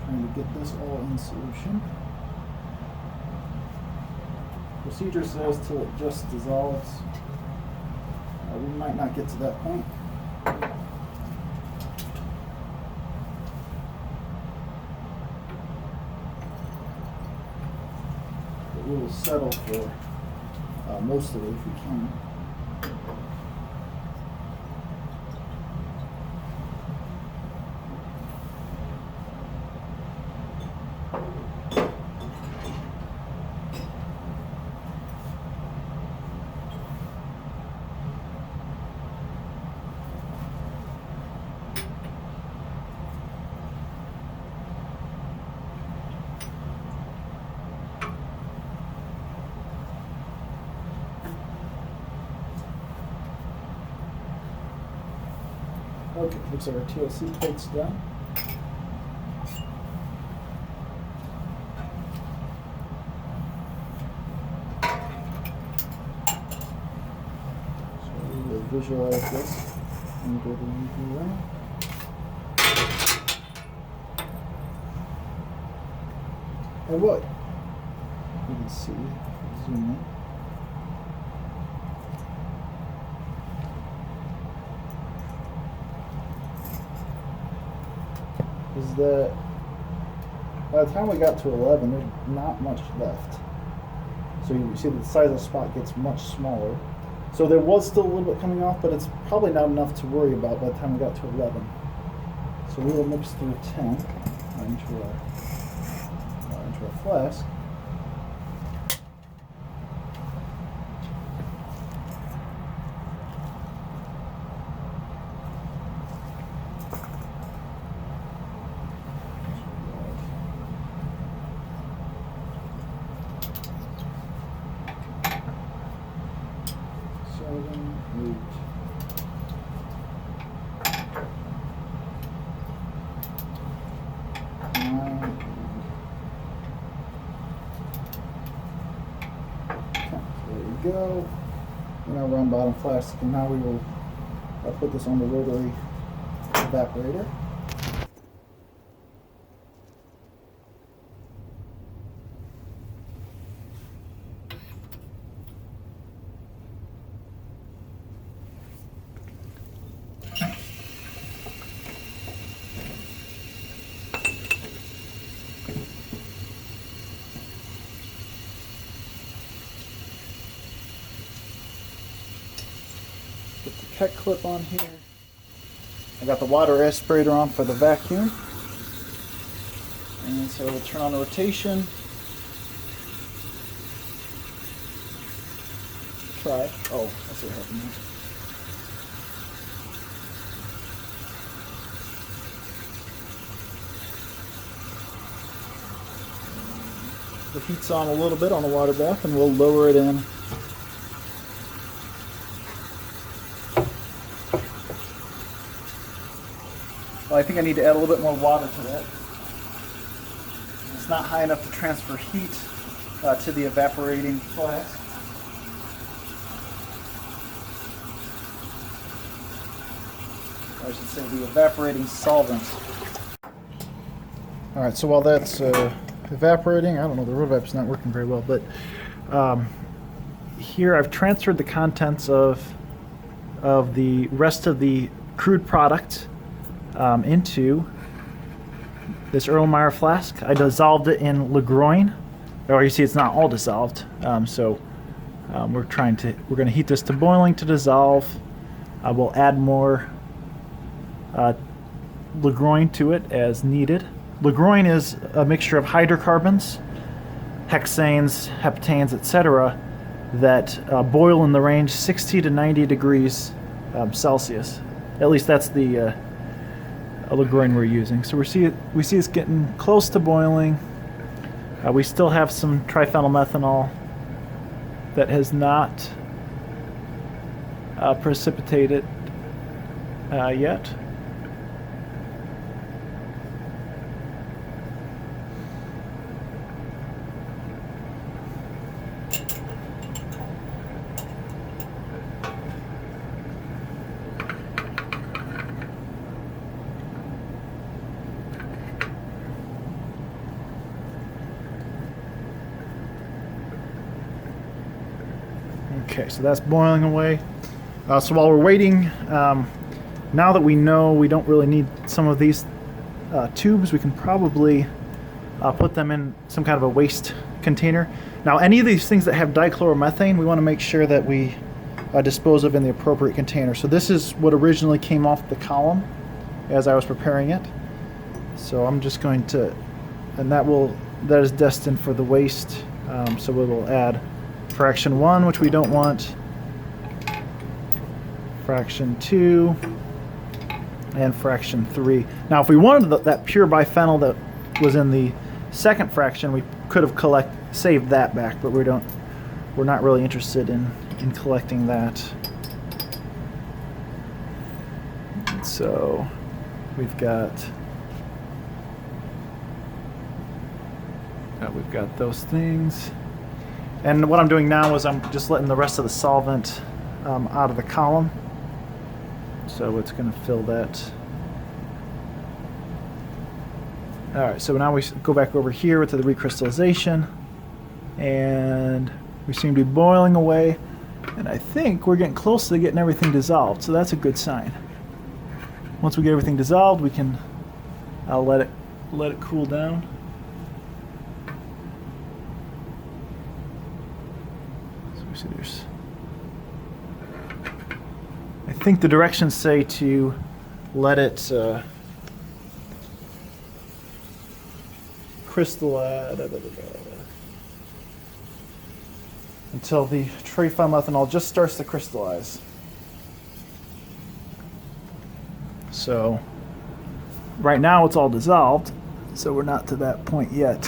Trying to get this all in solution. Procedure says till it just dissolves. We might not get to that point. But we will settle for most of it if we can. Okay, looks like our TLC plate's done. So we will visualize this and go to UV lamp. And what you can see, zoom in. Is that by the time we got to 11, there's not much left. So you see that the size of the spot gets much smaller. So there was still a little bit coming off, but it's probably not enough to worry about by the time we got to 11. So we will mix through 10 into our flask. Go in our round bottom flask, and now we will put this on the rotary evaporator. Put the cat clip on here. I got the water aspirator on for the vacuum. And so we'll turn on the rotation. Try. Oh, that's what happened there. The heat's on a little bit on the water bath, and we'll lower it in. Well, I think I need to add a little bit more water to that. It's not high enough to transfer heat to the evaporating flask. I should say the evaporating solvent. All right, so while that's evaporating, I don't know, the rotavap's not working very well, but here I've transferred the contents of the rest of the crude product into this Erlenmeyer flask. I dissolved it in Grignard. Or you see it's not all dissolved, so we're going to heat this to boiling to dissolve. We'll add more Grignard to it as needed. Grignard is a mixture of hydrocarbons, hexanes, heptanes, etc. that boil in the range 60 to 90 degrees Celsius. At least that's the Grignard we're using. So we see it's getting close to boiling. We still have some triphenylmethanol that has not precipitated yet. Okay, so that's boiling away. So while we're waiting, now that we know we don't really need some of these tubes, we can probably put them in some kind of a waste container. Now, any of these things that have dichloromethane, we want to make sure that we dispose of in the appropriate container. So this is what originally came off the column as I was preparing it. So I'm just going to, and that is destined for the waste. So we will add fraction 1, which we don't want, fraction 2, and fraction 3. Now, if we wanted that pure biphenyl that was in the second fraction, we could have saved that back, but we're not really interested in collecting that. So we've got those things. And what I'm doing now is I'm just letting the rest of the solvent out of the column. So it's going to fill that. All right, so now we go back over here to the recrystallization, and we seem to be boiling away, and I think we're getting close to getting everything dissolved, so that's a good sign. Once we get everything dissolved, I'll let it cool down. So I think the directions say to let it crystallize until the triphenylmethanol just starts to crystallize. So right now it's all dissolved, so we're not to that point yet.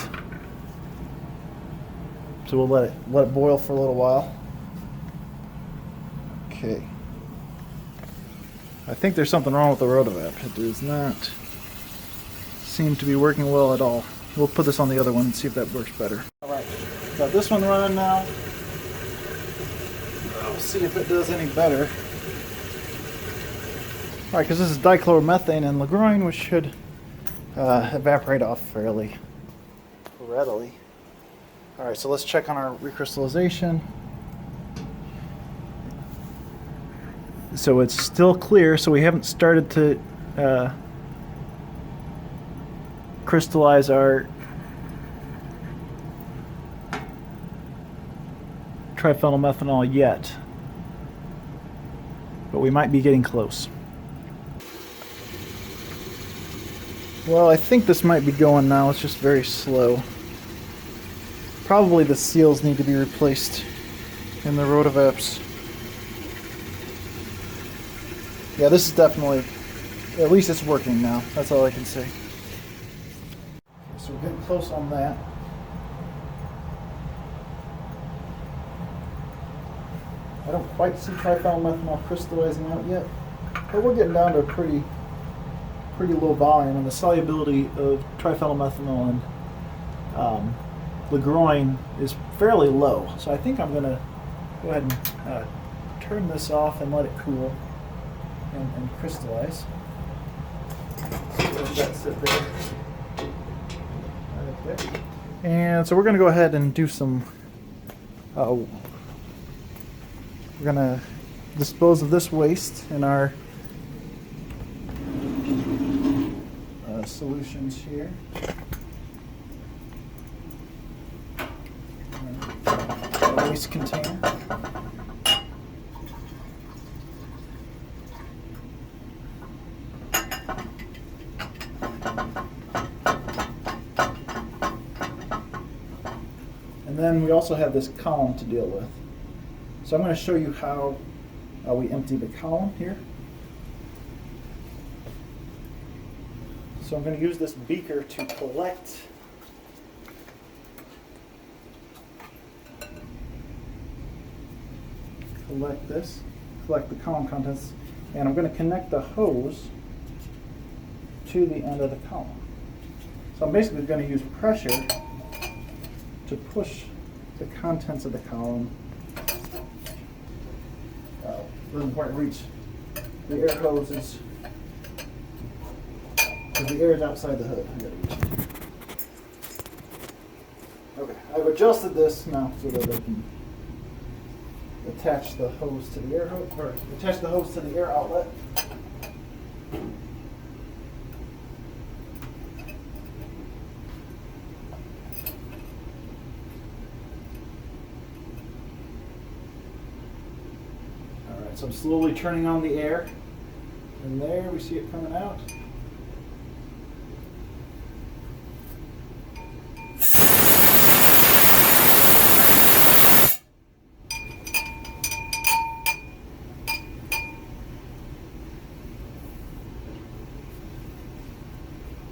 So we'll let it boil for a little while. Okay. I think there's something wrong with the rotavap. It does not seem to be working well at all. We'll put this on the other one and see if that works better. Alright, got this one running now. We'll see if it does any better. Alright, because this is dichloromethane and Grignard, which should evaporate off fairly readily. Alright, so let's check on our recrystallization. So it's still clear, so we haven't started to crystallize our triphenylmethanol yet. But we might be getting close. Well, I think this might be going now. It's just very slow. Probably the seals need to be replaced in the rotavaps. Yeah, this is definitely, at least it's working now. That's all I can say. So we're getting close on that. I don't quite see triphenylmethanol crystallizing out yet, but we're getting down to a pretty low volume, and the solubility of triphenylmethanol and Grignard is fairly low. So I think I'm going to go ahead and turn this off and let it cool and crystallize. Let that sit there. Right there. And so we're going to go ahead and do some, we're going to dispose of this waste in our solutions here. Waste container. And then we also have this column to deal with. So I'm going to show you how we empty the column here. So I'm going to use this beaker to collect the column contents, and I'm going to connect the hose to the end of the column. So I'm basically going to use pressure to push the contents of the column. Doesn't quite reach the air hoses because the air is outside the hood. Okay, I've adjusted this now so that I can attach the hose to the air hose, or attach the hose to the air outlet. Alright, so I'm slowly turning on the air, and there we see it coming out.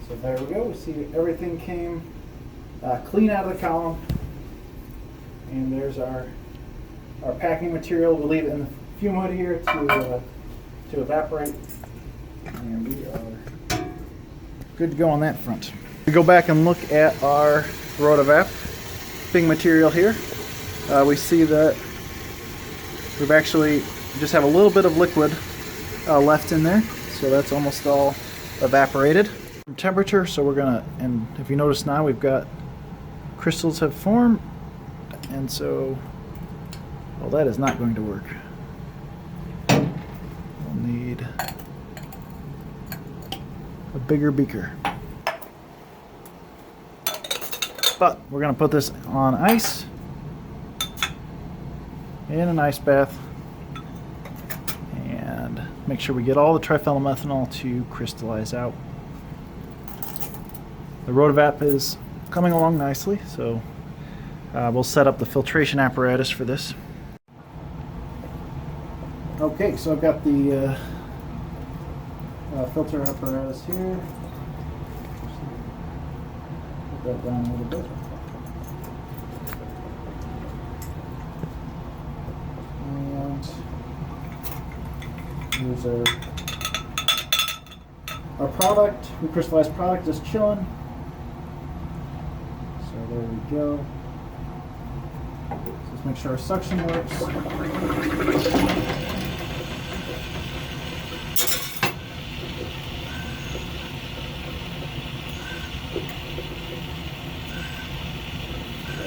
So there we go. We see everything came clean out of the column, and there's our packing material. We'll leave it in the fume hood here to evaporate, and we are good to go on that front. We go back and look at our rotovaping material here. We see that we've actually just have a little bit of liquid left in there, so that's almost all evaporated. Temperature, so we're gonna, and if you notice now, we've got crystals have formed, and so, well, that is not going to work. We'll need a bigger beaker. But we're gonna put this on ice in an ice bath and make sure we get all the triphenylmethanol to crystallize out. The rotovap is coming along nicely, so we'll set up the filtration apparatus for this. Okay, so I've got the filter apparatus here. Put that down a little bit. And here's our product, recrystallized product, just chilling. So there we go. Let's make sure our suction works. We're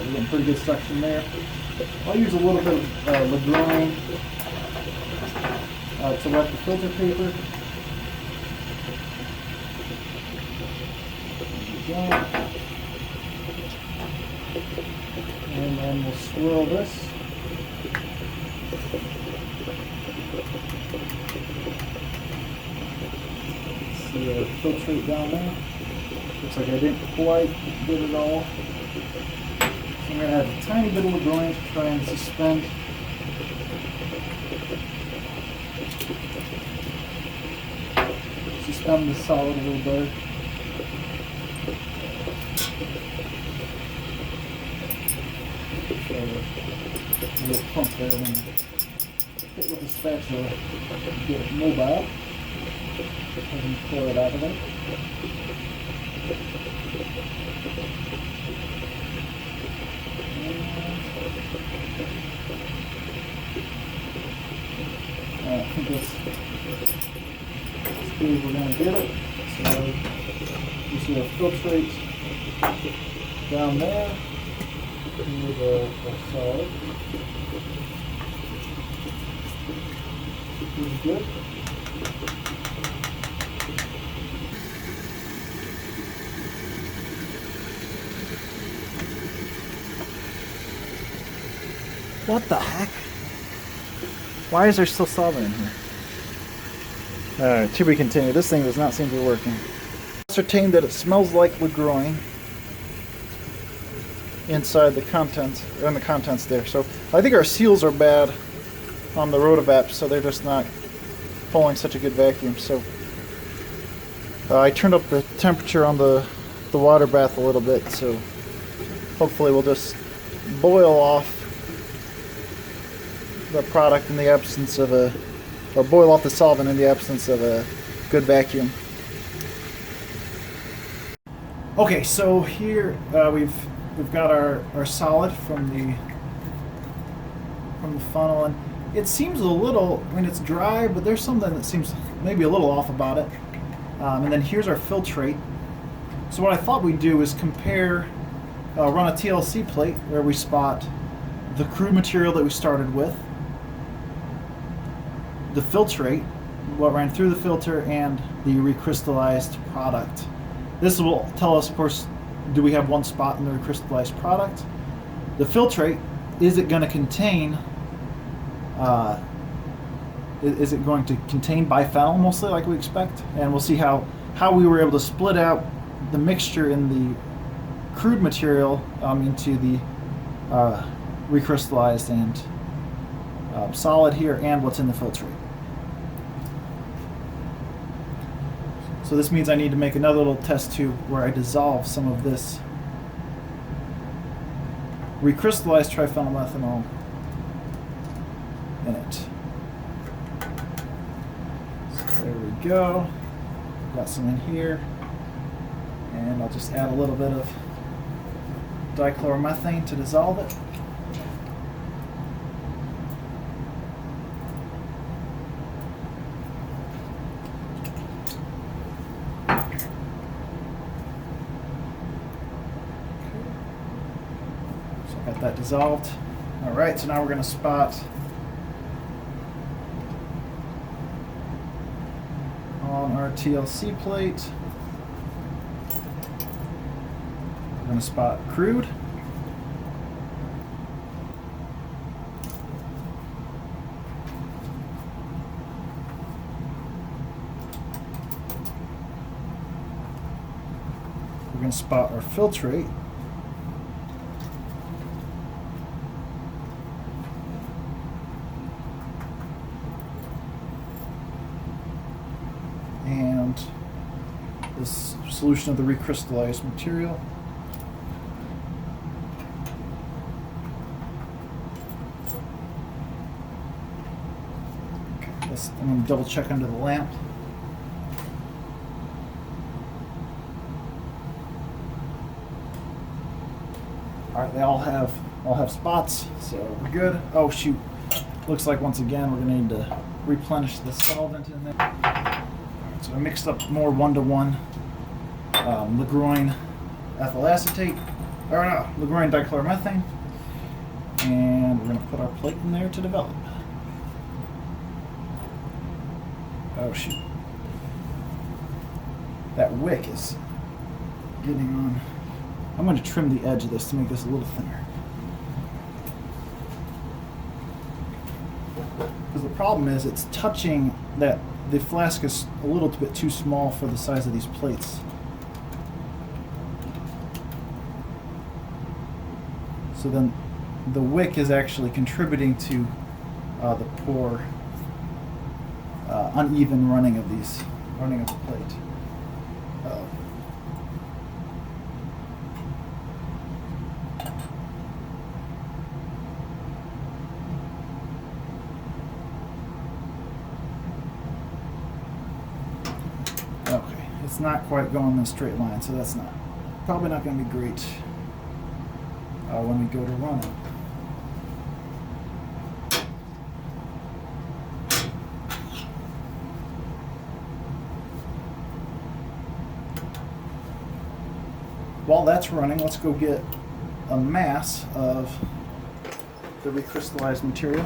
getting pretty good suction there. I'll use a little bit of Grignard to wet the filter paper. There we go. And then we'll swirl this. See our filtrate down there. Looks like I didn't quite get it all. So I'm going to add a tiny bit of Grignard to try and suspend the solid a little better. A little pump there and hit with the spatula to get it mobile and pour it out of it. I think that's as good as we're going to get it. So You see our filtrate down there. Here's the solid. Pretty good. What the heck? Why is there still solvent in here? Alright, to be continued. This thing does not seem to be working. Ascertained that it smells like LaGroin inside the contents, and the contents there. So I think our seals are bad on the rotovap, so they're just not pulling such a good vacuum. So I turned up the temperature on the water bath a little bit, so hopefully we'll just boil off the product in the absence of or boil off the solvent in the absence of a good vacuum. Okay, so here we've got our solid from the funnel, and it seems a little, I mean, it's dry, but there's something that seems maybe a little off about it. And then here's our filtrate. So what I thought we'd do is compare, run a TLC plate where we spot the crude material that we started with, the filtrate, what ran through the filter, and the recrystallized product. This will tell us, of course, do we have one spot in the recrystallized product? The filtrate, is it going to contain, is it going to contain biphenyl mostly like we expect? And we'll see how we were able to split out the mixture in the crude material into the recrystallized and solid here, and what's in the filtrate. So this means I need to make another little test tube where I dissolve some of this recrystallized triphenylmethanol in it. So there we go. Got some in here. And I'll just add a little bit of dichloromethane to dissolve it. Got that dissolved. All right, so now we're going to spot on our TLC plate. We're going to spot crude. We're going to spot our filtrate. And this solution of the recrystallized material. Okay, I'm going to double check under the lamp. All right, they all have spots, so we're good. Oh shoot! Looks like once again we're going to need to replenish the solvent in there. So I mixed up more 1-to-1 LaGroin ethyl acetate, or no, LaGroin dichloromethane, and we're going to put our plate in there to develop. Oh shoot. That wick is getting on. I'm going to trim the edge of this to make this a little thinner. Because the problem is it's touching that. The flask is a little bit too small for the size of these plates. So then the wick is actually contributing to the poor uneven running of the plate. Uh-oh. Okay, it's not quite going in a straight line, so that's probably not going to be great when we go to run it. while that's running, let's go get a mass of the recrystallized material.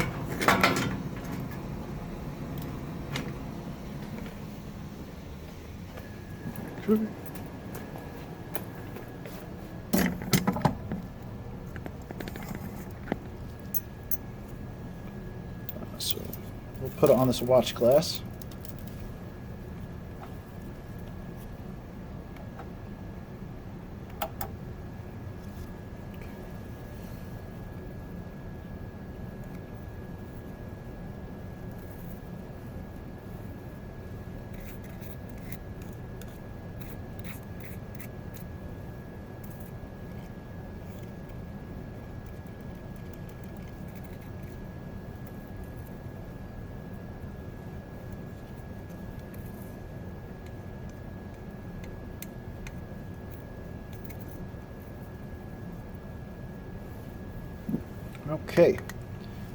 So we'll put it on this watch glass. Okay,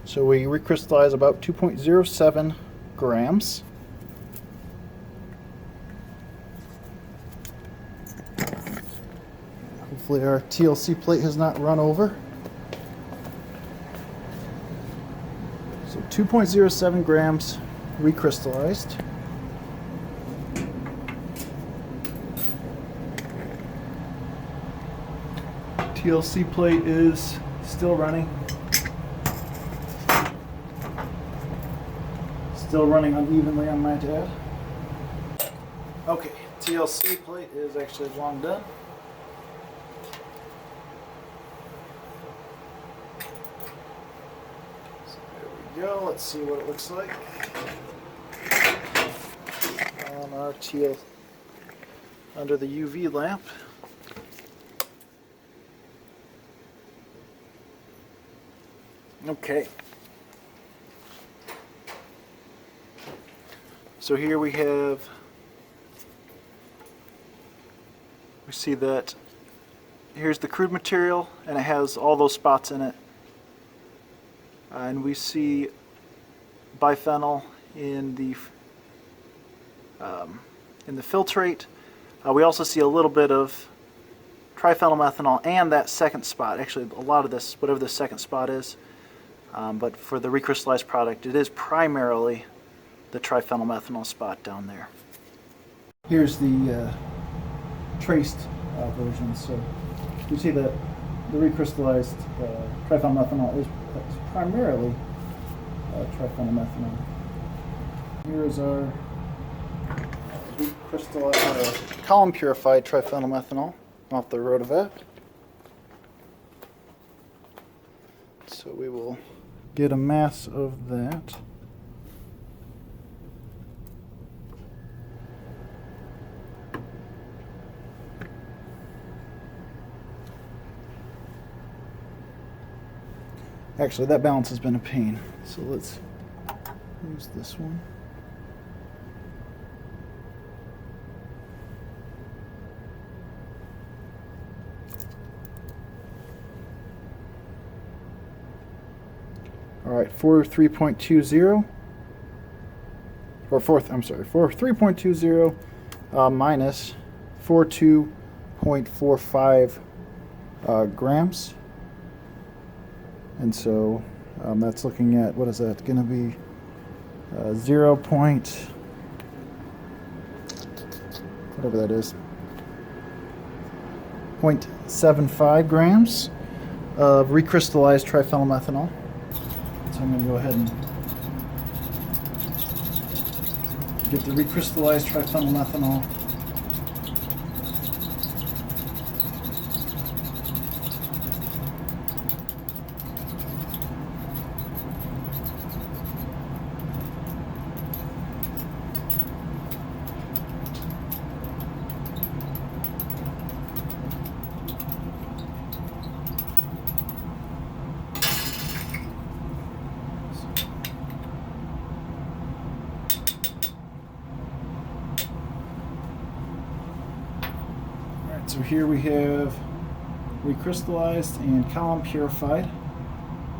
so we recrystallize about 2.07 grams. Hopefully our TLC plate has not run over. So 2.07 grams recrystallized. TLC plate is still running. Still running unevenly, I might add. Okay, TLC plate is actually long done. So there we go. Let's see what it looks like on our TL under the UV lamp. Okay. So here we see that here's the crude material and it has all those spots in it. And we see biphenyl in the filtrate. We also see a little bit of triphenylmethanol and that second spot. Actually, a lot of this, whatever the second spot is. But for the recrystallized product, it is primarily the triphenylmethanol spot down there. Here's the traced version. So you see that the recrystallized triphenylmethanol is primarily triphenylmethanol. Here is our recrystallized column purified triphenylmethanol off the rotovap. So we will get a mass of that. Actually, that balance has been a pain. So let's use this one. All right, for 3.20, or fourth, I'm sorry, for 3.20 minus 42.45 grams. And so that's looking at, what is that going to be, 0. Whatever that is, 0.75 grams of recrystallized triphenylmethanol. So I'm going to go ahead and get the recrystallized triphenylmethanol. So here we have recrystallized and column purified.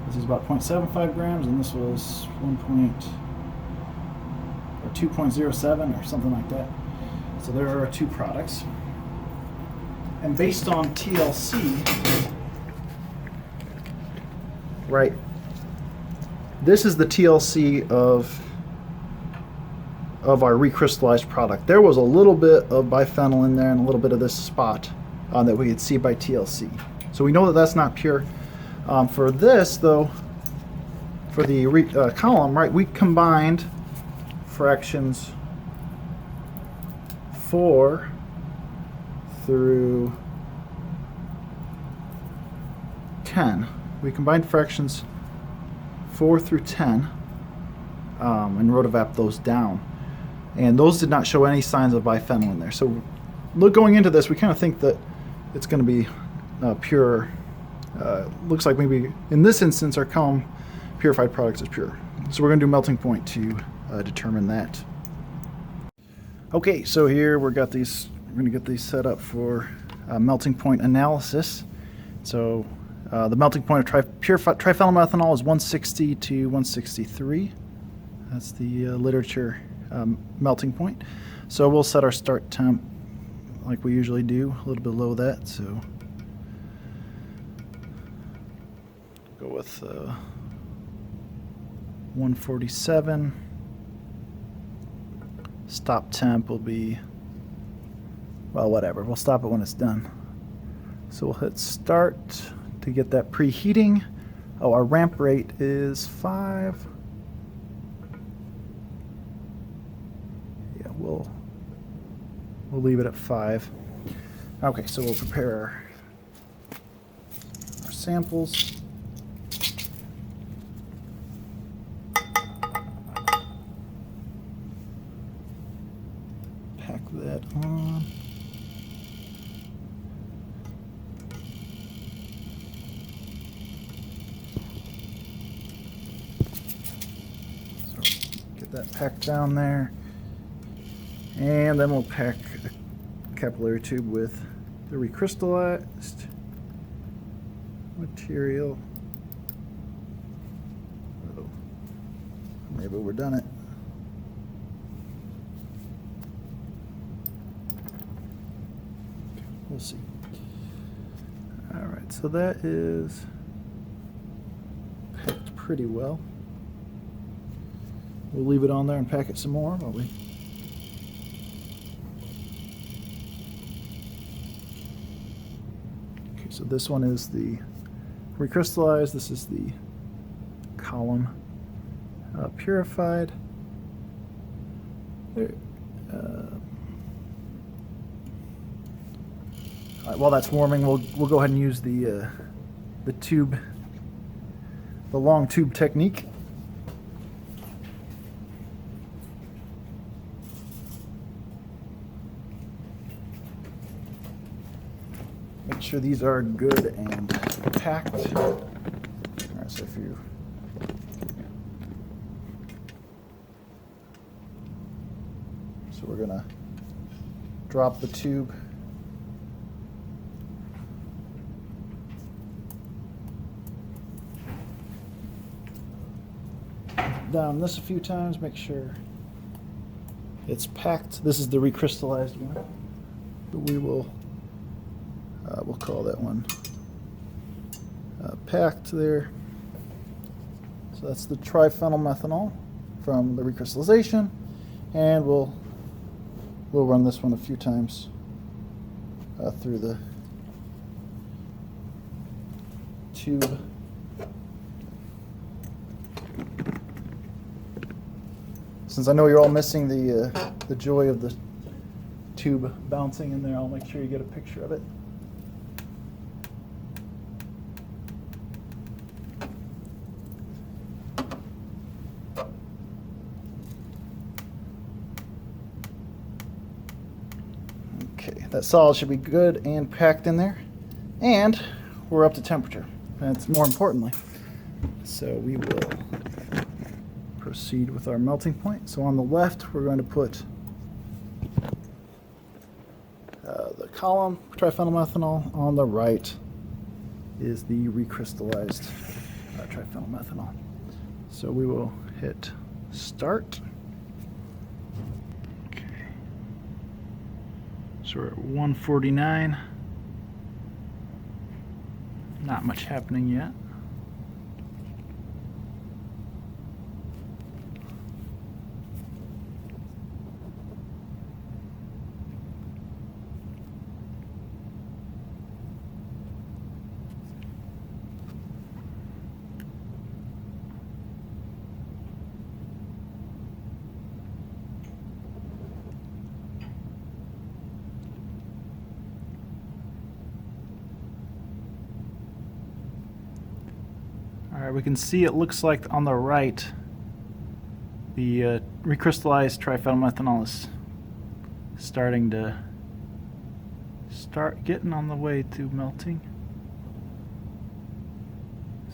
This is about 0.75 grams, and this was 2.07 or something like that. So there are our two products. And based on TLC, right, this is the TLC of our recrystallized product. There was a little bit of biphenyl in there and a little bit of this spot that we could see by TLC. So we know that that's not pure. For this, though, for the column, right, we combined fractions 4 through 10. We combined fractions 4 through 10 and rotovap those down. And those did not show any signs of biphenyl in there. So going into this, we kind of think that it's going to be pure. Looks like maybe in this instance our column purified products is pure. So we're going to do melting point to determine that. Okay, so here we're going to get these set up for melting point analysis. So the melting point of purified triphenylmethanol is 160 to 163. That's the literature melting point. So we'll set our start temp like we usually do, a little below that. So go with 147. Stop temp will be, well, whatever. We'll stop it when it's done. So we'll hit start to get that preheating. Oh, our ramp rate is 5. Yeah, we'll leave it at 5. Okay, so we'll prepare our samples. Pack that on. So get that packed down there. And then we'll pack a capillary tube with the recrystallized material. Oh, maybe we're done it. We'll see. All right, so that is packed pretty well. We'll leave it on there and pack it some more, won't we? Okay, so this one is the recrystallized. This is the column purified. There. While that's warming, we'll go ahead and use the tube, the long tube technique. Make sure these are good and packed. All right, so if you we're gonna drop the tube down this a few times, make sure it's packed. This is the recrystallized one, but we will we'll call that one packed there. So that's the triphenylmethanol from the recrystallization, and we'll run this one a few times through the tube. Since I know you're all missing the joy of the tube bouncing in there, I'll make sure you get a picture of it. Okay, that solid should be good and packed in there. And we're up to temperature. That's more importantly. So we will proceed with our melting point. So on the left, we're going to put the column triphenylmethanol. On the right is the recrystallized triphenylmethanol. So we will hit start. Okay. So we're at 149. Not much happening yet. Alright, we can see it looks like on the right the recrystallized triphenylmethanol is starting to getting on the way to melting.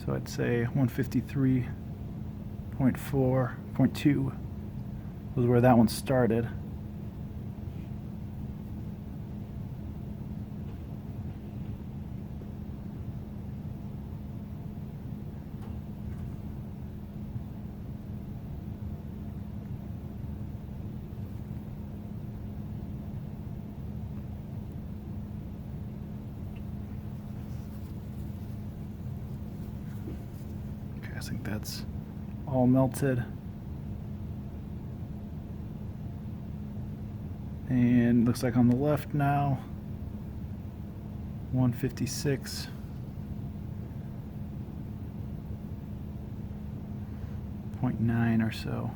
So I'd say 153.4.2 was where that one started. I think that's all melted. And looks like on the left now, 156.9 or so.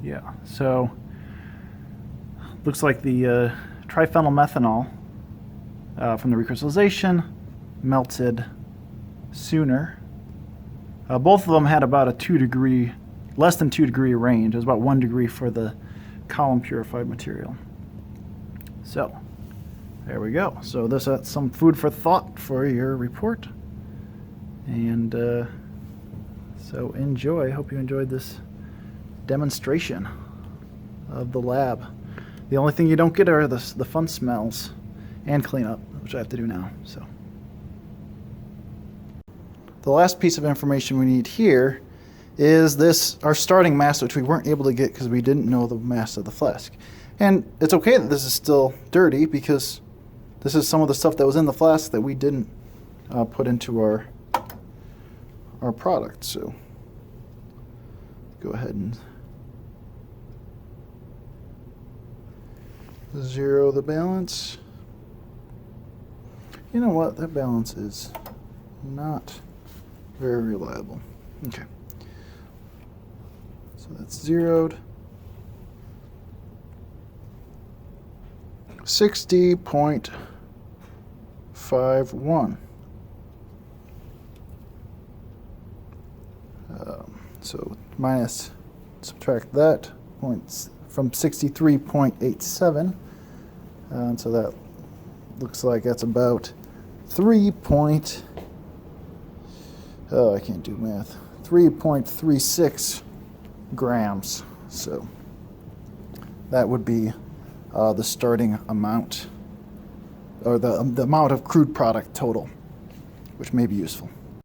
Yeah, so looks like the triphenylmethanol from the recrystallization melted sooner. Both of them had about a 2 degree, less than 2 degree range. It was about 1 degree for the column purified material. So there we go. So this is some food for thought for your report. And so enjoy. Hope you enjoyed this demonstration of the lab. The only thing you don't get are the fun smells and cleanup, which I have to do now. So the last piece of information we need here is this, our starting mass, which we weren't able to get because we didn't know the mass of the flask. And it's okay that this is still dirty because this is some of the stuff that was in the flask that we didn't put into our product. So go ahead and zero the balance. You know what? That balance is not very reliable. Okay. So that's zeroed. 60.51. So subtract that points from 63.87. So that looks like that's about 3.36 grams. So that would be the starting amount, or the amount of crude product total, which may be useful.